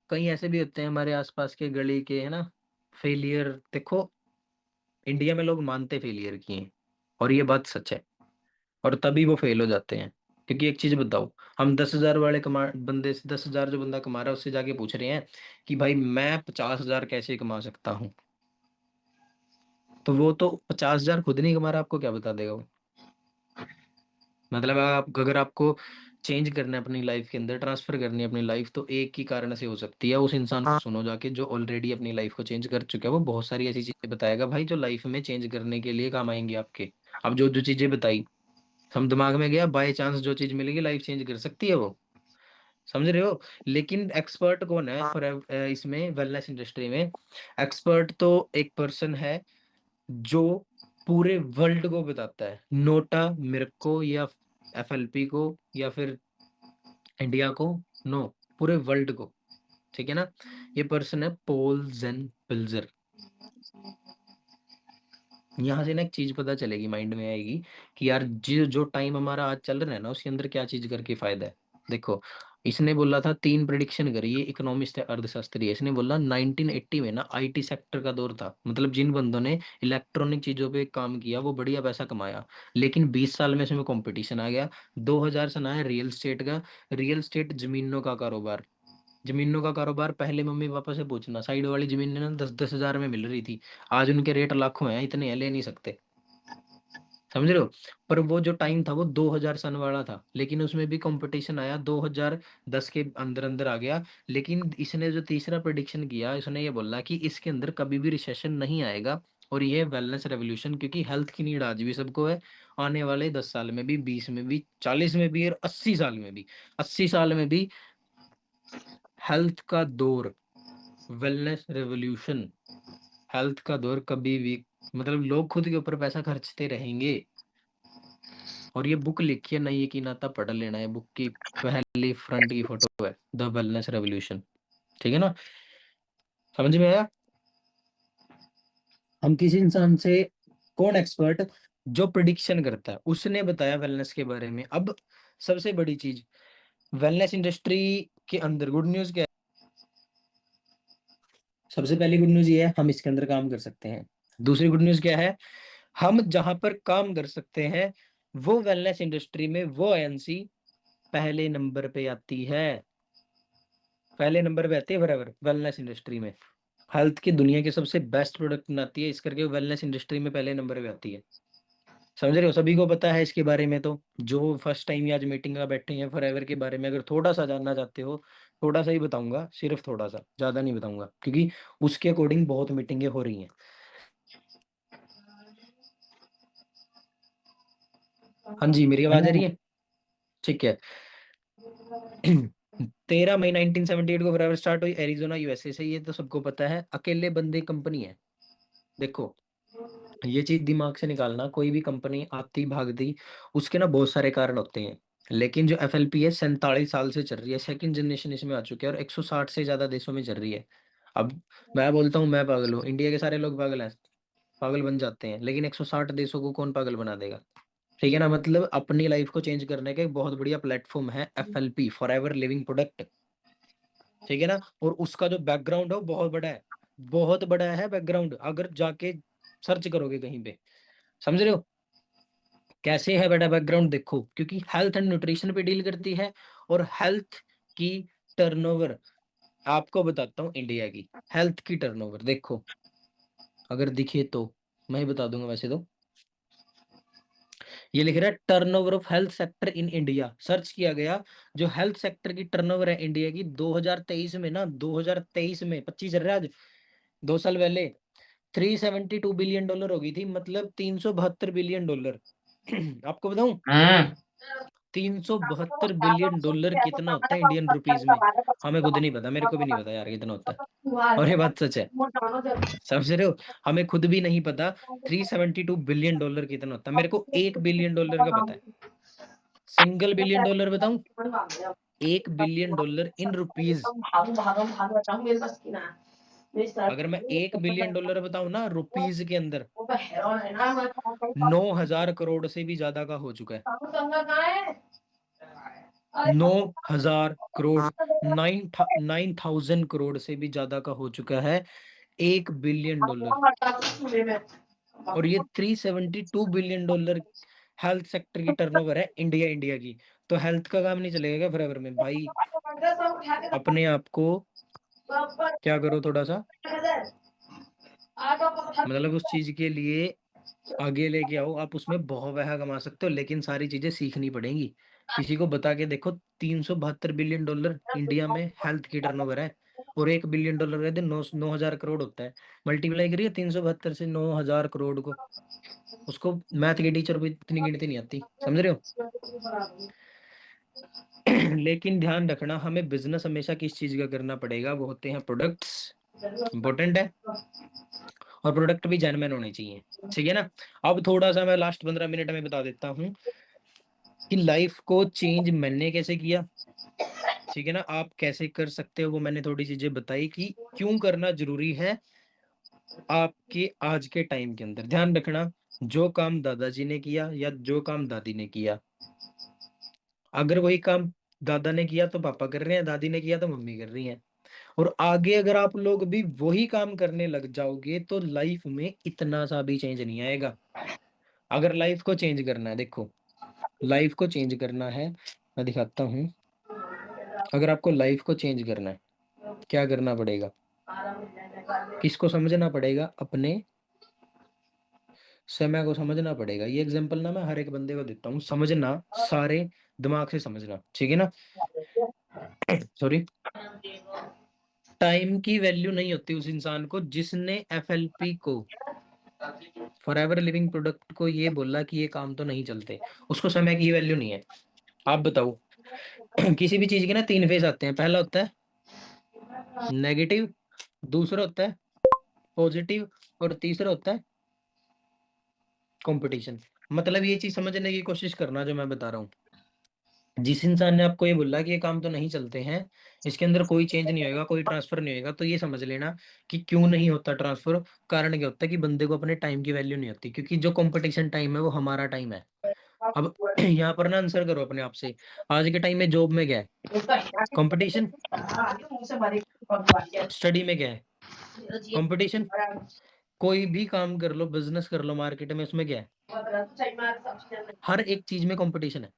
कई ऐसे भी होते हैं हमारे आसपास के गली के, है ना, फेलियर। देखो, इंडिया में लोग मानते फेलियर की हैं, और ये बात सच है। और तभी वो फेल हो जाते हैं। क्योंकि एक चीज बताओ, हम 10,000 वाले कमा बंदे से, 10,000 जो बंदा कमा रहा है उससे जाके पूछ रहे हैं कि भाई मैं 50,000 कैसे कमा सकता हूँ, तो वो तो 50,000 खुद नहीं कमा रहा, आपको क्या बता देगा वो। मतलब आप, अगर आपको चेंज करना है अपनी लाइफ के अंदर, ट्रांसफर करनी है अपनी लाइफ, तो एक ही कारण से हो सकती है। उस इंसान को सुनो जाके जो ऑलरेडी अपनी लाइफ को चेंज कर चुका है। वो बहुत सारी ऐसी चीजें बताएगा भाई जो लाइफ में चेंज करने के लिए काम आएंगी आपके। अब जो जो चीजें बताई, हम दिमाग में गया, बाय चांस जो चीज मिलेगी लाइफ चेंज कर सकती है वो। समझ रहे हो? लेकिन एक्सपर्ट कौन है फॉर इसमें वेलनेस इंडस्ट्री में? एक्सपर्ट तो एक पर्सन है जो पूरे वर्ल्ड को बताता है, नोटा मिर्को या एफएलपी को या फिर इंडिया को, नो, पूरे वर्ल्ड को। ठीक है ना? ये पर्सन है पॉल जेन पिल्जर। यहाँ से ना एक चीज पता चलेगी, माइंड में आएगी कि यार जो जो टाइम हमारा आज चल रहा है ना, उसके अंदर क्या चीज करके फायदा है। देखो, इसने बोला था, 3 प्रेडिक्शन करी। ये इकोनॉमिस्ट है, अर्थशास्त्री है। इसने बोला 1980 में ना आईटी सेक्टर का दौर था। मतलब जिन बंदों ने इलेक्ट्रॉनिक चीजों पे काम किया वो बढ़िया पैसा कमाया। लेकिन 20 साल में इसमें कंपटीशन आ गया। 2000 सन आया रियल स्टेट का। रियल स्टेट जमीनों का कारोबार। जमीनों का कारोबार, पहले मम्मी पापा से पूछना, साइड वाली जमीन ना 10-10 हजार में मिल रही थी। आज उनके रेट लाखों हैं, इतने हैं, ले नहीं सकते। समझ रहे हो? पर वो जो टाइम था वो 2000 सन वाला था, लेकिन उसमें भी कंपटीशन आया, 2010 के अंदर अंदर आ गया। लेकिन इसने जो तीसरा प्रेडिक्शन किया, इसने ये बोला कि इसके अंदर कभी भी रिसेशन नहीं आएगा। और ये वेलनेस रेवोल्यूशन, क्योंकि हेल्थ की नीड आज भी सबको है। आने वाले 10 साल में भी, 20 में भी, 40 में भी और 80 साल में भी, 80 साल में भी हेल्थ का दौर, वेलनेस रेवोल्यूशन, हेल्थ का दौर कभी भी, मतलब लोग खुद के ऊपर पैसा खर्चते रहेंगे। और ये बुक लिखी है, नहीं यकीन आता पढ़ लेना। है बुक की पहली फ्रंट की फोटो है, द वेलनेस रेवोल्यूशन। ठीक है ना? समझ में आया? हम किसी इंसान से, कौन एक्सपर्ट, जो प्रिडिक्शन करता है, उसने बताया वेलनेस के बारे में। अब सबसे बड़ी चीज, वेलनेस इंडस्ट्री के अंदर गुड न्यूज क्या है? सबसे पहली गुड न्यूज ये है, हम इसके अंदर काम कर सकते हैं। दूसरी गुड न्यूज क्या है? हम जहां पर काम कर सकते हैं, वो वेलनेस इंडस्ट्री में वो एएनसी पहले नंबर पे आती है। पहले नंबर पे आती है बराबर वेलनेस इंडस्ट्री में। हेल्थ की दुनिया की सबसे बेस्ट प्रोडक्ट बनाती है, इस करके वेलनेस इंडस्ट्री में पहले नंबर पे आती है। समझ रहे हो? सभी को पता है इसके बारे में। तो जो फर्स्ट टाइम आज मीटिंग में बैठे हैं फॉरएवर के बारे में, अगर थोड़ा सा जानना चाहते हो, थोड़ा सा ही बताऊंगा, सिर्फ थोड़ा सा, ज्यादा नहीं बताऊंगा, क्योंकि उसके अकॉर्डिंग बहुत मीटिंगें हो रही हैं। हाँ जी, मेरी आवाज आ रही है? ठीक है। 13 मई 1978 को फॉरएवर स्टार्ट हुई, एरिजोना यूएसए से। ये तो सबको पता है, अकेले बंदे कंपनी है। देखो, ये चीज दिमाग से निकालना, कोई भी कंपनी आती भागती, उसके ना बहुत सारे कारण होते हैं। लेकिन जो एफएलपी है 47 साल से चल रही है, सेकंड जनरेशन इसमें आ चुके हैं, और 160 से ज्यादा देशों में चल रही है। अब मैं बोलता हूँ मैं पागल हूँ, इंडिया के सारे लोग पागल हैं, पागल बन जाते हैं, लेकिन 160 देशों को कौन पागल बना देगा? ठीक है ना, मतलब अपनी लाइफ को चेंज करने का एक बहुत बढ़िया प्लेटफॉर्म है एफएलपी, फॉरएवर लिविंग प्रोडक्ट। ठीक है ना, और उसका जो बैकग्राउंड है वो बहुत बड़ा है, बहुत बड़ा है बैकग्राउंड, अगर जाके सर्च करोगे कहीं पे, समझ रहे हो कैसे है बड़ा बैकग्राउंड, देखो क्योंकि हेल्थ एंड न्यूट्रिशन पे डील करती है, और हेल्थ की टर्नओवर, आपको बताता हूँ इंडिया की हेल्थ की टर्नओवर, देखो अगर दिखे तो मैं ही बता दूंगा वैसे तो, ये लिख रहा है turnover of health sector in India, search किया गया, जो हेल्थ सेक्टर की टर्नओवर है इंडिया की 2023 में ना, 2023 में 25 चल रहा है आज, 2 साल पहले $372 बिलियन हो गई थी, मतलब $372 बिलियन। आपको बताऊं $372 बिलियन कितना होता है इंडियन रुपीज में, हमें खुद नहीं पता, मेरे को भी नहीं पता यार कितना होता है, और ये बात सच है, समझ रहे हो, हमें खुद भी नहीं पता $372 बिलियन कितना होता है, मेरे को $1 बिलियन का पता है, सिंगल बिलियन डॉलर बताऊं, $1 बिलियन इन रुपीज, अगर मैं $1 बिलियन बताऊं ना रुपीज के अंदर, 9,000 करोड़ से भी ज्यादा का हो चुका है, 9,000 करोड़, 9,000 करोड़ से भी ज्यादा का हो चुका है $1 बिलियन, और ये $372 बिलियन हेल्थ सेक्टर की टर्नओवर है इंडिया की, तो हेल्थ का काम नहीं चलेगा क्या फॉरएवर में भाई, अपने आप को क्या करो थोड़ा सा, मतलब उस चीज के लिए आगे लेके आओ, आप उसमें बहुत पैसा कमा सकते हो, लेकिन सारी चीजें सीखनी पड़ेंगी, किसी को बता के देखो, $372 बिलियन इंडिया में हेल्थ की टर्नओवर है, और $1 बिलियन कहते 9,000 करोड़ होता है, मल्टीप्लाई करिए 372 से 9,000 करोड़ को, उसको मैथ के टीचर को इतनी गिनती नहीं आती, समझ रहे हो। लेकिन ध्यान रखना, हमें बिजनेस हमेशा किस चीज का करना पड़ेगा, वो होते हैं प्रोडक्ट्स, इंपॉर्टेंट है, और प्रोडक्ट भी जेन्युइन होने चाहिए, ठीक है ना। अब थोड़ा सा मैं लास्ट 15 मिनट में बता देता हूँ कि लाइफ को चेंज मैंने कैसे किया, ठीक है ना, आप कैसे कर सकते हो, वो मैंने थोड़ी चीजें बताई कि क्यों करना जरूरी है आपके आज के टाइम के अंदर। ध्यान रखना, जो काम दादाजी ने किया या जो काम दादी ने किया, अगर वही काम दादा ने किया तो पापा कर रहे हैं, दादी ने किया तो मम्मी कर रही हैं, और आगे अगर आप लोग भी वही काम करने लग जाओगे तो लाइफ में इतना सा भी चेंज नहीं आएगा। अगर लाइफ को चेंज करना है, देखो लाइफ को चेंज करना है, मैं दिखाता हूँ, अगर आपको लाइफ को चेंज करना है क्या करना पड़ेगा, किसको समझना पड़ेगा, अपने समय को समझना पड़ेगा। ये एग्जांपल ना मैं हर एक बंदे को देता हूँ, समझना, सारे दिमाग से समझना, ठीक है ना, सॉरी, टाइम की वैल्यू नहीं होती उस इंसान को जिसने एफएलपी को, फॉरएवर लिविंग प्रोडक्ट को, ये बोला कि ये काम तो नहीं चलते, उसको समय की वैल्यू नहीं है। आप बताओ, किसी भी चीज के ना 3 फेज आते हैं, पहला होता है नेगेटिव, दूसरा होता है पॉजिटिव, और तीसरा होता है कंपटीशन। मतलब ये चीज समझने की कोशिश करना जो मैं बता रहा हूँ, जिस इंसान ने आपको ये बोला कि ये काम तो नहीं चलते हैं, इसके अंदर कोई चेंज नहीं होएगा, कोई ट्रांसफर नहीं होएगा, तो ये समझ लेना कि क्यों नहीं होता ट्रांसफर, कारण क्या होता है कि बंदे को अपने टाइम की वैल्यू नहीं होती, क्योंकि जो कंपटीशन टाइम है वो हमारा टाइम है। अब यहाँ पर ना आंसर करो अपने आप से, आज के टाइम में जॉब में क्या है, कंपटीशन, स्टडी में क्या है, कंपटीशन, कोई भी काम कर लो, बिजनेस कर लो, मार्केट में, उसमें क्या है, हर एक चीज में कंपटीशन है,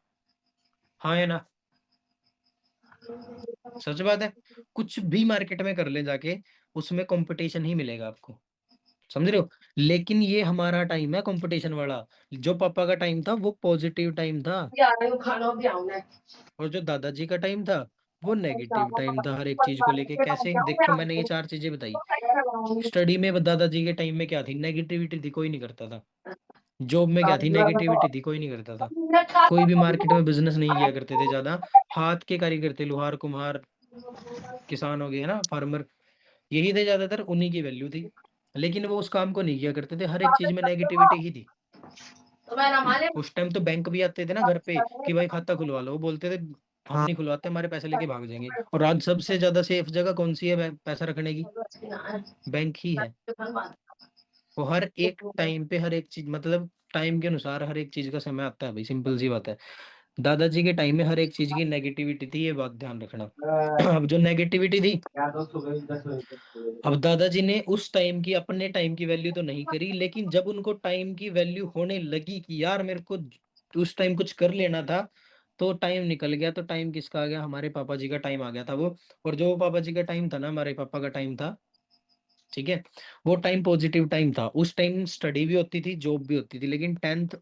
हाँ या ना, सच बात है, कुछ भी मार्केट में कर ले जाके, उसमें कंपटीशन ही मिलेगा आपको, समझ रहे हो। लेकिन ये हमारा टाइम है कंपटीशन वाला, जो पापा का टाइम था वो पॉजिटिव टाइम था, और जो दादाजी का टाइम था वो नेगेटिव टाइम था, हर एक चीज को लेके। कैसे, देखो मैंने ये 4 चीजें बताई, स्टडी में दादाजी के टाइम में क्या थी, नेगेटिविटी थी, कोई नहीं करता था, जॉब में क्या थी, नेगेटिविटी थी, कोई नहीं करता था, कोई भी मार्केट में बिजनेस नहीं किया करते थे ज्यादा, हाथ के कारीगर थे, लोहार कुम्हार, किसान हो गए ना, फार्मर, यही थे ज्यादातर, उन्हीं की वैल्यू थी, लेकिन वो उस काम को नहीं किया करते थे, हर एक चीज में नेगेटिविटी ही थी। उस टाइम तो बैंक भी आते थे ना घर पे कि भाई खाता खुलवा लो, वो बोलते थे हम नहीं खुलवाते, हमारे पैसे लेके भाग जाएंगे, और आज सबसे ज्यादा सेफ जगह कौन सी है पैसा रखने की, बैंक ही है। वो हर एक टाइम पे हर एक चीज, मतलब टाइम के अनुसार हर एक चीज का समय आता है भाई, सिंपल सी बात है। दादाजी के टाइम में हर एक चीज की नेगेटिविटी थी, ये बात ध्यान रखना। अब जो नेगेटिविटी थी, अब दादाजी ने उस टाइम की, अपने टाइम की वैल्यू तो नहीं करी, लेकिन जब उनको टाइम की वैल्यू होने लगी कि यार मेरे को उस टाइम कुछ कर लेना था, तो टाइम निकल गया। तो टाइम किसका आ गया? हमारे पापा जी का टाइम आ गया था वो। और जो पापा जी का टाइम था ना, हमारे पापा का टाइम था, ठीक है, वो टाइम पॉजिटिव टाइम था। उस टाइम स्टडी भी होती थी, जॉब भी होती थी, लेकिन 10th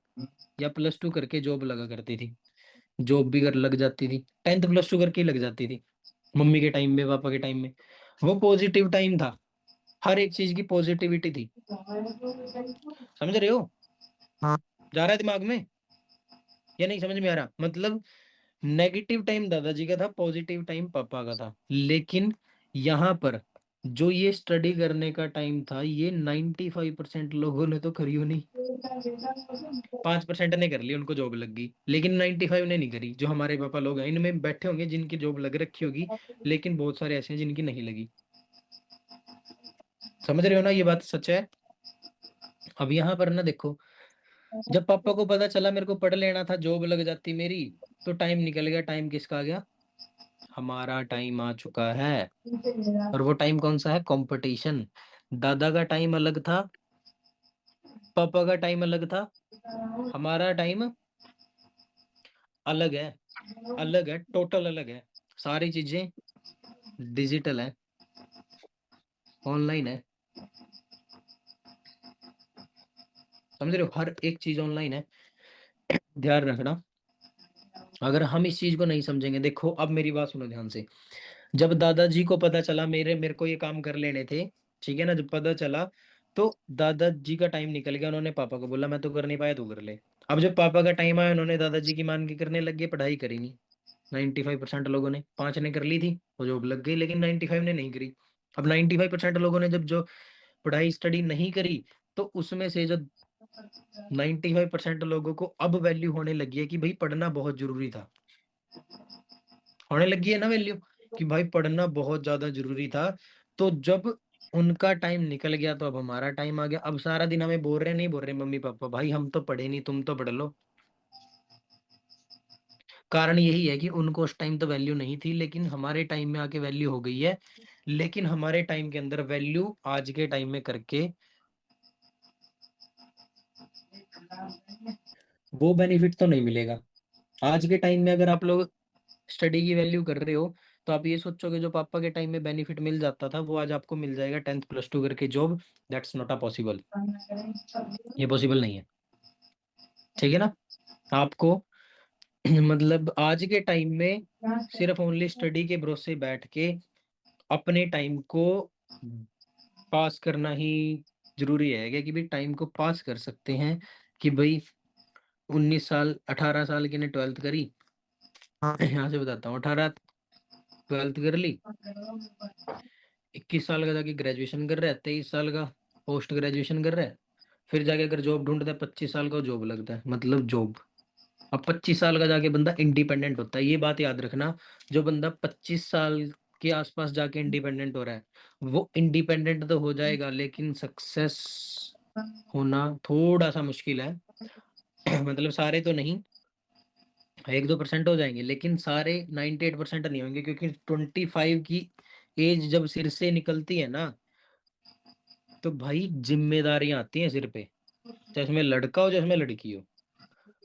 या +2 करके जॉब लगा करती थी। जॉब भी कर लग जाती थी, 10th +2 करके ही लग जाती थी, मम्मी के टाइम में, पापा के टाइम में। वो पॉजिटिव टाइम था, हर एक चीज की पॉजिटिविटी थी। समझ रहे हो? हाँ। जा रहा है दिमाग में या नहीं समझ में आ रहा? मतलब नेगेटिव टाइम दादाजी का था, पॉजिटिव टाइम पापा का था। लेकिन यहाँ पर जो ये स्टडी करने का टाइम था, ये 95% लोगों ने तो करी हो नहीं। 5% ने कर ली, उनको जॉब लग गई, लेकिन 95 ने नहीं करी। जो हमारे पापा लोग हैं, इनमें बैठे होंगे जिनकी जॉब लग रखी होगी, लेकिन बहुत सारे ऐसे हैं जिनकी नहीं लगी। समझ रहे हो ना? ये बात सच है। अब यहाँ पर ना देखो, जब पापा को पता चला मेरे को पढ़ लेना था, जॉब लग जाती मेरी, तो टाइम निकल गया। टाइम किसका आ गया? हमारा टाइम आ चुका है। और वो टाइम कौन सा है? कंपटीशन। दादा का टाइम अलग था, पापा का टाइम अलग था, हमारा टाइम अलग है। अलग है, टोटल अलग है। सारी चीजें डिजिटल है, ऑनलाइन है। समझ रहे हो? हर एक चीज ऑनलाइन है। ध्यान रखना, अगर हम इस चीज को नहीं समझेंगे, देखो अब मेरी बात सुनो ध्यान से। जब दादाजी को पता चला मेरे मेरे को ये काम कर लेने थे, ठीक है ना, जब पता चला, तो दादाजी का टाइम निकल गया। उन्होंने पापा को बोला मैं तो कर नहीं पाया, तू कर ले। अब जब पापा का टाइम आया, उन्होंने दादाजी की मान के करने लग गए, पढ़ाई करी नहीं। 95% लोगों ने, 5 ने कर ली थी, वो जॉब लग गई, लेकिन 95 ने नहीं करी। अब 95% लोगों ने जब जो पढ़ाई स्टडी नहीं करी, तो उसमें से जो 95% लोगों को अब वैल्यू होने लगी है कि भाई पढ़ना बहुत जरूरी था। होने लगी है ना वैल्यू, कि भाई पढ़ना बहुत ज्यादा जरूरी था। तो जब उनका टाइम निकल गया, तो अब हमारा टाइम आ गया। अब सारा दिन हमें बोल रहे, नहीं बोल रहे मम्मी पापा, भाई हम तो पढ़े नहीं, तुम तो पढ़ लो। कारण यही है कि उनको उस टाइम तो वैल्यू नहीं थी, लेकिन हमारे टाइम में आके वैल्यू हो गई है। लेकिन हमारे टाइम के अंदर वैल्यू आज के टाइम में करके वो बेनिफिट तो नहीं मिलेगा। आज के टाइम में अगर आप लोग स्टडी की वैल्यू कर रहे हो, तो आप ये सोचोगे जो पापा के टाइम में बेनिफिट मिल जाता था, वो आज आपको मिल जाएगा 10th +2 करके job. That's not a possible. ये पॉसिबल नहीं है, ठीक है ना? आपको मतलब आज के टाइम में सिर्फ ओनली स्टडी के भरोसे बैठ के अपने टाइम को पास करना ही जरूरी है क्या? कि भाई टाइम को पास कर सकते हैं, कि भाई 19 साल 18 साल की ने 12th करी। हाँ। यहाँ से बताता हूँ, 18 12th कर ली, 21 साल का जाके ग्रेजुएशन कर रहा है, 23 साल का पोस्ट ग्रेजुएशन कर रहा है, फिर जाके अगर जॉब ढूंढता है, 25 साल का जॉब लगता है, मतलब जॉब। अब 25 साल का जाके बंदा इंडिपेंडेंट होता है। ये बात याद रखना, जो बंदा 25 साल के आसपास जाके इंडिपेंडेंट हो रहा है, वो इंडिपेंडेंट तो हो जाएगा, लेकिन सक्सेस होना थोड़ा सा मुश्किल है। मतलब सारे तो नहीं, 1-2% हो जाएंगे, लेकिन सारे 98% नहीं होंगे, क्योंकि 25 की एज जब सिर से निकलती है ना, तो भाई जिम्मेदारियां आती हैं सिर पे, चाहे उसमें लड़का हो चाहे उसमें लड़की हो।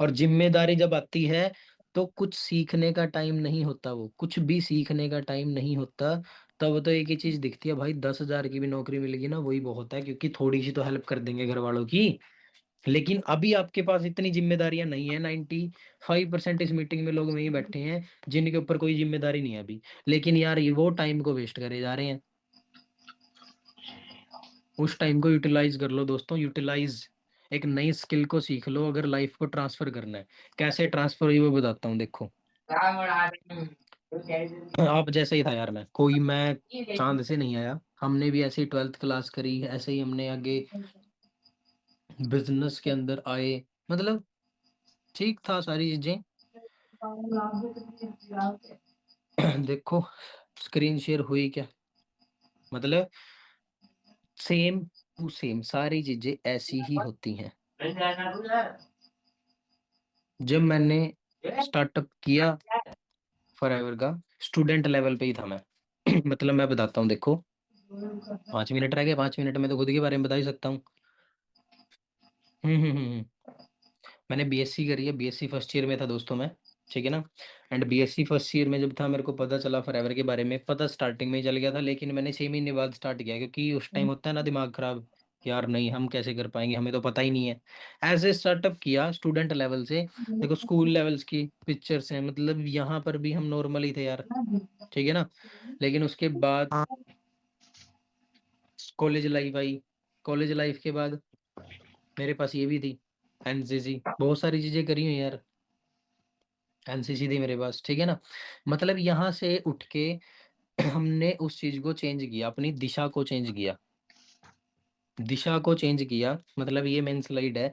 और जिम्मेदारी जब आती है, तो कुछ सीखने का टाइम नहीं होता, वो कुछ भी सीखने का टाइम नहीं होता। तब तो एक ही चीज दिखती है भाई, 10,000 की भी नौकरी मिलेगी ना, वही बहुत है, क्योंकि थोड़ी सी तो हेल्प कर देंगे घर वालों की। लेकिन अभी आपके पास इतनी जिम्मेदारियां नहीं है। 95% इस मीटिंग में लोग वही बैठे हैं जिनके ऊपर कोई जिम्मेदारी नहीं है अभी, लेकिन यार ये वो टाइम को वेस्ट करे जा रहे हैं। उस टाइम को यूटिलाइज कर लो दोस्तों, यूटिलाइज। एक नई स्किल को सीख लो अगर लाइफ को ट्रांसफर करना है। कैसे ट्रांसफर हुई वो बताता हूँ, देखो। आप जैसे ही था यार, मैं चांद से नहीं आया। हमने भी ऐसे ही 12th क्लास करी, ऐसे ही हमने आगे बिजनेस के अंदर आए, मतलब ठीक था सारी चीजें। देखो स्क्रीन शेयर हुई क्या? मतलब सेम सेम सारी चीजें ऐसी ही होती हैं। जब मैंने स्टार्टअप किया फॉरएवर का, स्टूडेंट लेवल पे ही था मैं। मतलब मैं बताता हूँ, देखो 5 मिनट रह गए, 5 मिनट में तो खुद के बारे में बता ही सकता हूँ। हम्म। मैंने बीएससी करी है, बीएससी फर्स्ट ईयर में था दोस्तों मैं, ठीक है ना। एंड बीएससी फर्स्ट ईयर में जब था, मेरे को पता चला फॉरएवर के बारे में, पता स्टार्टिंग में ही चल गया था, लेकिन मैंने 6 महीने बाद स्टार्ट किया, क्योंकि उस टाइम होता है ना दिमाग खराब, यार नहीं हम कैसे कर पाएंगे, हमें तो पता ही नहीं है। एज ए स्टार्टअप किया स्टूडेंट लेवल से। देखो स्कूल लेवल्स की पिक्चर्स हैं, मतलब यहाँ पर भी हम नॉर्मल ही थे यार, ठीक है ना। लेकिन उसके बाद college life I. College life के बाद मेरे पास ये भी थी, एनसीसी, बहुत सारी चीजें करी हुई यार। एनसीसी थी मेरे पास, ठीक है ना। मतलब यहाँ से उठ के हमने उस चीज को चेंज किया, अपनी दिशा को चेंज किया। दिशा को चेंज किया मतलब ये मेन स्लाइड है।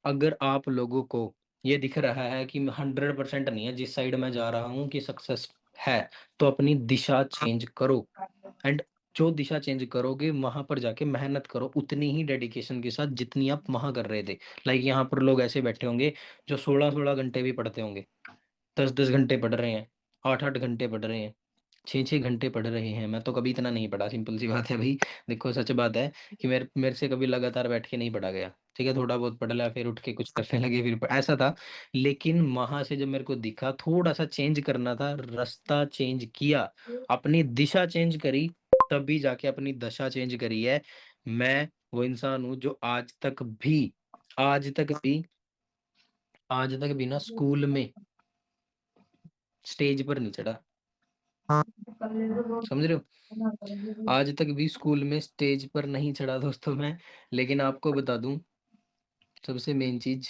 अगर आप लोगों को ये दिख रहा है कि 100% नहीं है जिस साइड मैं जा रहा हूँ कि सक्सेस है, तो अपनी दिशा चेंज करो। एंड जो दिशा चेंज करोगे वहां पर जाके मेहनत करो उतनी ही डेडिकेशन के साथ जितनी आप वहां कर रहे थे। लाइक यहाँ पर लोग ऐसे बैठे होंगे जो 16-16 घंटे भी पढ़ते होंगे, 10-10 घंटे पढ़ रहे हैं, 8-8 घंटे पढ़ रहे हैं, 6-6 घंटे पढ़ रहे हैं। मैं तो कभी इतना नहीं पढ़ा, सिंपल सी बात है भाई। देखो सच बात है कि मेरे मेरे से कभी लगातार बैठ के नहीं पढ़ा गया, ठीक है। थोड़ा बहुत पढ़ लिया, फिर उठ के कुछ करने लगे, फिर ऐसा था। लेकिन वहां से जब मेरे को दिखा थोड़ा सा चेंज करना था, रास्ता चेंज किया, अपनी दिशा चेंज करी, तभी जाके अपनी दशा चेंज करी है। मैं वो इंसान हूँ जो आज तक भी आज तक भी ना स्कूल में स्टेज पर नहीं चढ़ा, समझ रहे हो। आज तक भी स्कूल में स्टेज पर नहीं चढ़ा दोस्तों मैं। लेकिन आपको बता दूं, सबसे मेन चीज,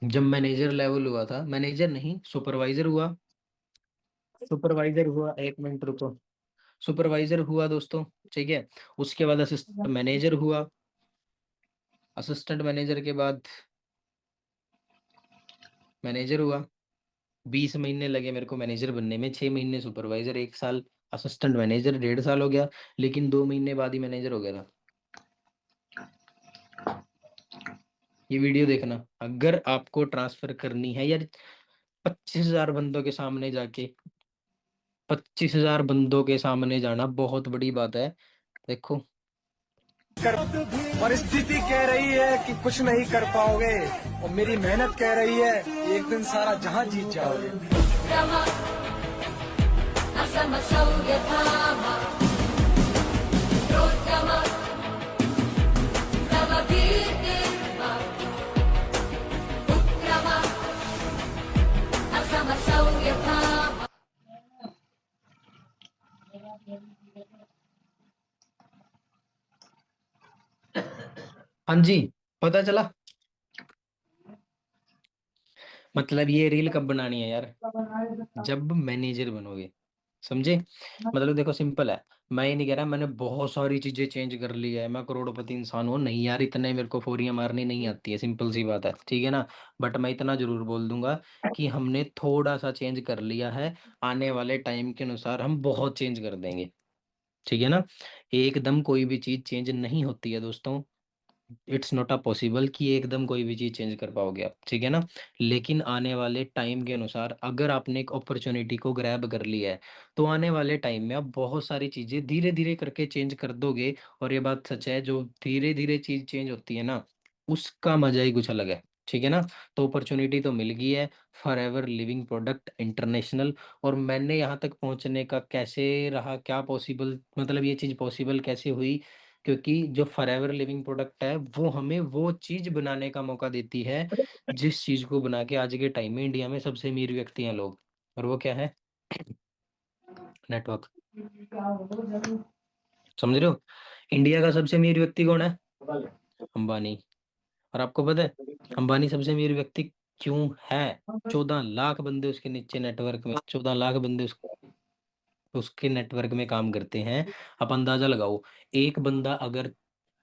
जब मैनेजर लेवल हुआ था, मैनेजर नहीं सुपरवाइजर हुआ, सुपरवाइजर हुआ, 1 मिनट रुको, सुपरवाइजर हुआ दोस्तों, ठीक है। उसके बाद असिस्टेंट मैनेजर हुआ, असिस्टेंट मैनेजर के बाद मैनेजर हुआ। 20 महीने लगे मेरे को मैनेजर बनने में, 6 महीने सुपरवाइजर, 1 साल असिस्टेंट मैनेजर, 1.5 साल हो गया। लेकिन 2 महीने बाद ही मैनेजर हो गया था। ये वीडियो देखना, अगर आपको ट्रांसफर करनी है यार, 25,000 बंदों के सामने जाके, 25,000 बंदों के सामने जाना बहुत बड़ी बात है। देखो परिस्थिति कह रही है कि कुछ नहीं कर पाओगे और मेरी मेहनत कह रही है एक दिन सारा जहां जीत जाओगे। हाँ जी, पता चला। मतलब ये रील कब बनानी है यार, जब मैनेजर बनोगे, समझे। मतलब देखो सिंपल है, मैं ये नहीं कह रहा मैंने बहुत सारी चीजें चेंज कर ली है, मैं करोड़पति इंसान हूँ, नहीं यार, इतने मेरे को फोरियां मारनी नहीं आती है, सिंपल सी बात है, ठीक है ना। बट मैं इतना जरूर बोल दूंगा कि हमने थोड़ा सा चेंज कर लिया है, आने वाले टाइम के अनुसार हम बहुत चेंज कर देंगे, ठीक है ना। एकदम कोई भी चीज चेंज नहीं होती है दोस्तों, इट्स नॉट अ पॉसिबल कि एकदम कोई भी चीज़ चेंज कर पाओगे आप, ठीक है ना। लेकिन आने वाले टाइम के अनुसार अगर आपने एक अपॉर्चुनिटी को ग्रैब कर लिया है, तो आने वाले टाइम में आप बहुत सारी चीज़ें धीरे धीरे करके चेंज कर दोगे। और ये बात सच है, जो धीरे धीरे चीज़ चेंज होती है ना, उसका मजा ही कुछ अलग है, ठीक है ना। तो अपॉर्चुनिटी तो मिल गई है, for ever living product international. और मैंने यहाँ तक पहुँचने का कैसे रहा, क्या पॉसिबल, मतलब ये चीज़ पॉसिबल कैसे हुई, क्योंकि जो फॉरएवर लिविंग प्रोडक्ट है वो हमें वो चीज बनाने का मौका देती है जिस चीज को बना के आज के टाइम में इंडिया में सबसे अमीर व्यक्ति हैं लोग। और वो क्या है, नेटवर्क, समझ रहे हो। इंडिया का सबसे अमीर व्यक्ति कौन है, अंबानी। और आपको पता है अंबानी सबसे अमीर व्यक्ति क्यों है। 14 लाख बंदे उसके नीचे नेटवर्क में, 14 लाख बंदे उसके नेटवर्क में काम करते हैं। आप अंदाजा लगाओ, एक बंदा अगर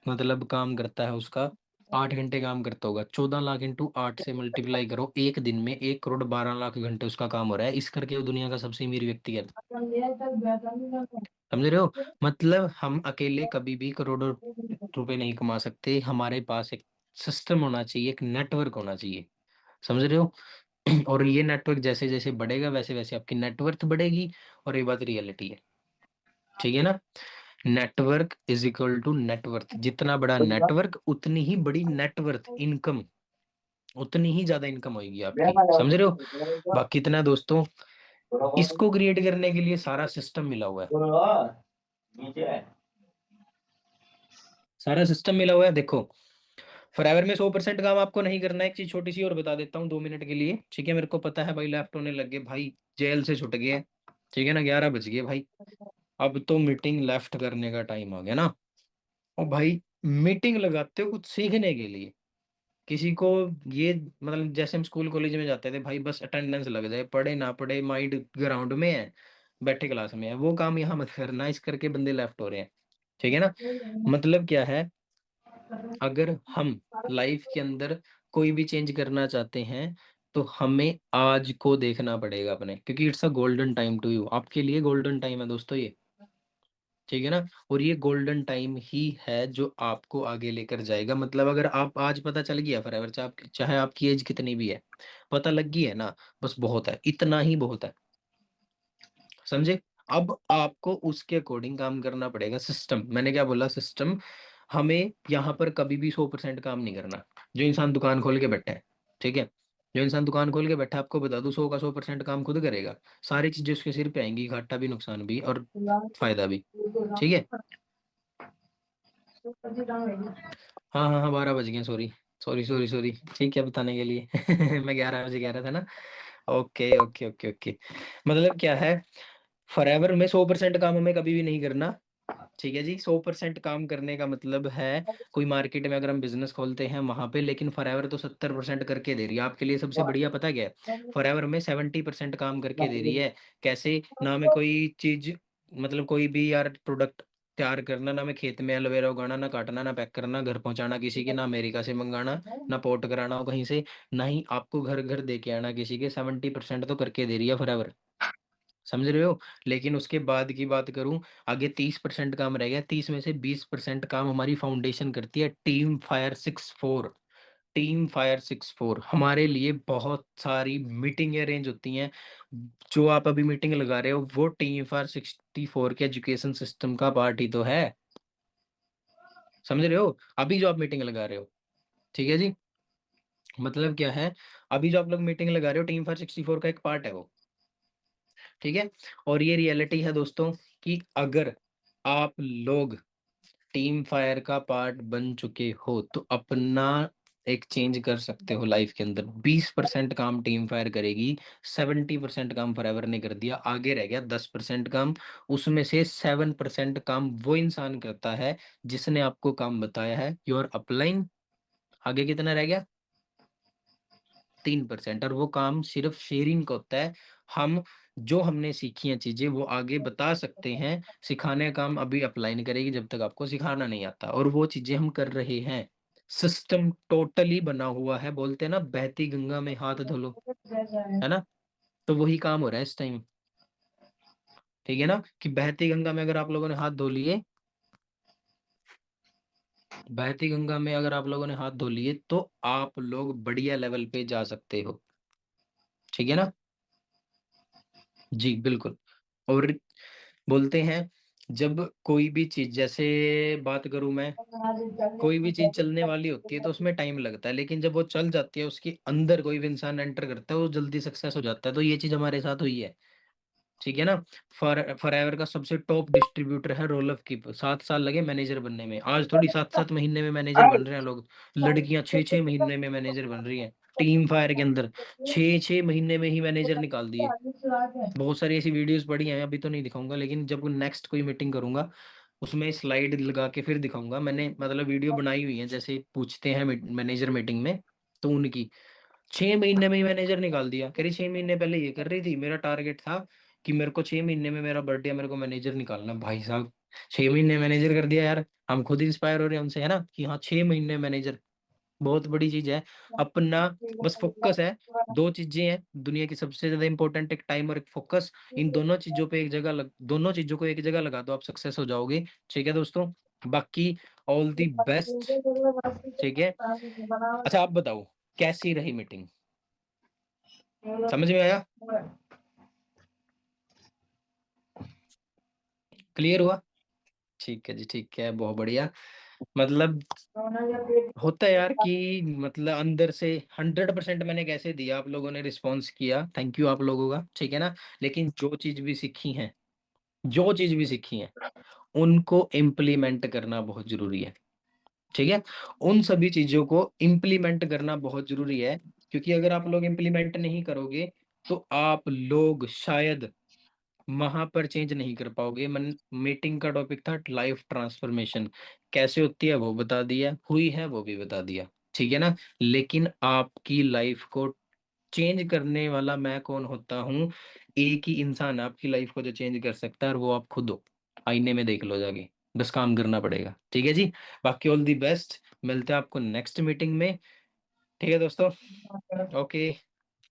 मतलब काम करता है उसका 8 घंटे काम करता होगा, 14 लाख इंटू 8 से मल्टीप्लाई करो, एक दिन में 1,12,00,000 घंटे उसका काम हो रहा है, इस करके वो दुनिया का सबसे अमीर व्यक्ति है। समझ रहे हो? मतलब हम अकेले कभी भी करोड़ों रुपए नहीं कमा सकते, हमारे पास एक सिस्टम होना चाहिए, एक नेटवर्क होना चाहिए। समझ रहे हो? और ये नेटवर्क जैसे जैसे बढ़ेगा वैसे वैसे आपकी नेटवर्थ बढ़ेगी। और ये बात रियलिटी है, ठीक है ना? Network is equal to net worth. जितना बड़ा नेटवर्क उतनी ही बड़ी नेटवर्थ, इनकम उतनी ही ज्यादा इनकम होगी आपकी। समझ रहे हो? बाकी इतना दोस्तों, इसको क्रिएट करने के लिए सारा सिस्टम मिला हुआ है। सारा सिस्टम मिला हुआ है, देखो। फॉरएवर में 100% काम आपको नहीं करना है। एक चीज छोटी सी और बता देता हूँ 2 मिनट के लिए, ठीक है? मेरे को पता है भाई लेफ्ट होने लग गए भाई, जेल से छुट गए, ठीक है ना? 11 बज गए भाई। अब तो मीटिंग लेफ्ट करने का टाइम आ गया ना। और भाई मीटिंग लगाते हो कुछ सीखने के लिए, किसी को ये, मतलब जैसे हम स्कूल कॉलेज में जाते थे भाई, बस अटेंडेंस लग जाए, पढ़े ना पढ़े, माइंड ग्राउंड में है, बैठे क्लास में है, वो काम यहाँ मत करना। इस करके बंदे लेफ्ट हो रहे हैं, ठीक है ना? मतलब क्या है, अगर हम लाइफ के अंदर कोई भी चेंज करना चाहते हैं तो हमें आज को देखना पड़ेगा अपने, क्योंकि it's a golden time to you. आपके लिए गोल्डन टाइम है दोस्तों ये, ठीक है ना? और ये गोल्डन टाइम ही है जो आपको आगे लेकर जाएगा। मतलब अगर आप आज, पता चल गया फॉरएवर, चाहे आपकी एज कितनी भी है, पता लग गई है ना, बस बहुत है, इतना ही बहुत है। समझे? अब आपको उसके अकॉर्डिंग काम करना पड़ेगा। सिस्टम, मैंने क्या बोला? सिस्टम। हमें यहाँ पर कभी भी 100% काम नहीं करना। जो इंसान दुकान खोल के बैठा है, ठीक है, जो इंसान दुकान खोल के बैठा है, आपको बता दूं 100 का 100% काम खुद करेगा। सारी चीजें उसके सिर पे आएंगी, घाटा भी, नुकसान भी, और फायदा भी, ठीक है? हाँ हाँ हाँ, 12 बज गए, सॉरी सॉरी सॉरी सॉरी, ठीक है बताने के लिए। मैं 11 बजे कह रहा था ना। Okay okay okay okay. मतलब क्या है, फॉरएवर में 100% काम हमें कभी भी नहीं करना, ठीक है जी? 100% काम करने का मतलब है, कोई मार्केट में अगर हम बिजनेस खोलते हैं वहां पे, लेकिन फॉरएवर तो 70% करके दे रही है आपके लिए। सबसे बढ़िया पता क्या है? फॉरएवर में 70% काम करके दे रही है। कैसे? ना हमें कोई चीज, मतलब कोई भी यार प्रोडक्ट तैयार करना, ना हमें खेत में एलोवेरा उगाना, ना काटना, ना पैक करना, घर पहुंचाना किसी के, ना अमेरिका से मंगाना, ना पोर्ट कराना हो कहीं से, ना ही आपको घर घर दे के आना किसी के। 70% तो करके दे रही है फॉरएवर, समझ रहे हो? लेकिन उसके बाद की बात करूं, आगे 30% काम रह गया। 30 में से 20% काम हमारी फाउंडेशन करती है, टीम फायर 64। टीम फायर 64 हमारे लिए बहुत सारी मीटिंग अरेंज होती हैं। जो आप अभी मीटिंग लगा रहे हो वो टीम फायर 64 के एजुकेशन सिस्टम का पार्ट ही तो है। समझ रहे हो? अभी जो आप मीटिंग लगा रहे हो, ठीक है जी? मतलब क्या है, अभी जो आप लोग मीटिंग लगा रहे हो, टीम फायर 64 का एक पार्ट है वो, ठीक है? और ये रियलिटी है दोस्तों, कि अगर आप लोग टीम फायर का पार्ट बन चुके हो तो अपना एक चेंज कर सकते हो लाइफ के अंदर। 20% काम टीम फायर करेगी, 70% काम फॉरएवर ने कर दिया, आगे रह गया 10% काम। उसमें से 7% काम वो इंसान करता है जिसने आपको काम बताया है, योर अपलाइन। आगे कितना रह गया? 3%। और वो काम सिर्फ शेयरिंग का होता है। हम, जो हमने सीखी हैं चीजें वो आगे बता सकते हैं। सिखाने का काम अभी अप्लाई नहीं करेगी जब तक आपको सिखाना नहीं आता, और वो चीजें हम कर रहे हैं। सिस्टम टोटली बना हुआ है। बोलते हैं ना, बहती गंगा में हाथ धो लो, है ना? तो वही काम हो रहा है इस टाइम, ठीक है ना? कि बहती गंगा में अगर आप लोगों ने हाथ धो लिए, बहती गंगा में अगर आप लोगों ने हाथ धो लिए तो आप लोग बढ़िया लेवल पे जा सकते हो, ठीक है ना? जी बिल्कुल। और बोलते हैं, जब कोई भी चीज, जैसे बात करूं मैं, कोई भी चीज चलने वाली होती है तो उसमें टाइम लगता है, लेकिन जब वो चल जाती है, उसके अंदर कोई भी इंसान एंटर करता है, वो जल्दी सक्सेस हो जाता है। तो ये चीज हमारे साथ हुई है, ठीक है ना? फॉरएवर का सबसे टॉप डिस्ट्रीब्यूटर है रोल की। 7 साल लगे मैनेजर बनने में, आज थोड़ी 7-7 महीने में मैनेजर बन रहे हैं लोग। लड़कियां 6-6 महीने में मैनेजर बन रही हैं। टीम फायर के अंदर 6-6 महीने में ही मैनेजर निकाल दिए। बहुत सारी ऐसी वीडियोस पड़ी हैं, अभी तो नहीं दिखाऊंगा, लेकिन जब नेक्स्ट कोई मीटिंग करूंगा उसमें स्लाइड लगा के फिर दिखाऊंगा। मैंने मतलब वीडियो बनाई हुई है, जैसे पूछते हैं मैनेजर मीटिंग में, तो उनकी 6 महीने में ही मैनेजर निकाल दिया। कह रही 6 महीने पहले ये कर रही थी, मेरा टारगेट था कि मेरे को 6 महीने में, मेरा बर्थडे, मेरे को मैनेजर निकालना। भाई साहब, 6 महीने मैनेजर कर दिया यार। हम खुद इंस्पायर हो रहे हैं उनसे, है ना? कि हाँ, 6 महीने मैनेजर। बहुत बड़ी चीज़ है। अपना बस फ़ोकस है, 2 चीज़ें हैं दुनिया की सबसे ज़्यादा इम्पोर्टेंट, एक टाइम और एक फ़ोकस। इन दोनों चीज़ों को एक जगह लगा दो, आप सक्सेस हो जाओगे। ठीक है दोस्तों? बाकी ऑल द बेस्ट, ठीक है? अच्छा आप बताओ, कैसी रही मीटिंग? समझ में आया? क्लियर हुआ? ठीक है जी, ठीक है, बहुत बढ़िया। मतलब होता है यार कि मतलब अंदर से 100% मैंने कैसे दिया, आप लोगों ने रिस्पॉन्स किया, थैंक यू आप लोगों का, ठीक है ना? लेकिन जो चीज़ भी सीखी हैं, उनको इम्प्लीमेंट करना बहुत ज़रूरी है, ठीक है? उन सभी चीज़ों को इम्प्लीमेंट करना बहुत ज़रूरी है, क्योंकि अगर आप लोग इम्प्लीमेंट नहीं करोगे, तो आप लोग शायद वहाँ पर चेंज नहीं कर पाओगे। मन मीटिंग का टॉपिक था लाइफ ट्रांसफॉर्मेशन, कैसे होती है वो बता दिया, हुई है वो भी बता दिया, ठीक है ना? लेकिन आपकी लाइफ को चेंज करने वाला मैं कौन होता हूँ? एक ही इंसान है आपकी लाइफ को जो चेंज कर सकता है, और वो आप खुद हो। आईने में देख लो जाके, बस काम करना पड़ेगा, ठीक है जी? बाकी ऑल द बेस्ट, मिलते हैं आपको नेक्स्ट मीटिंग में, ठीक है दोस्तों? ओके।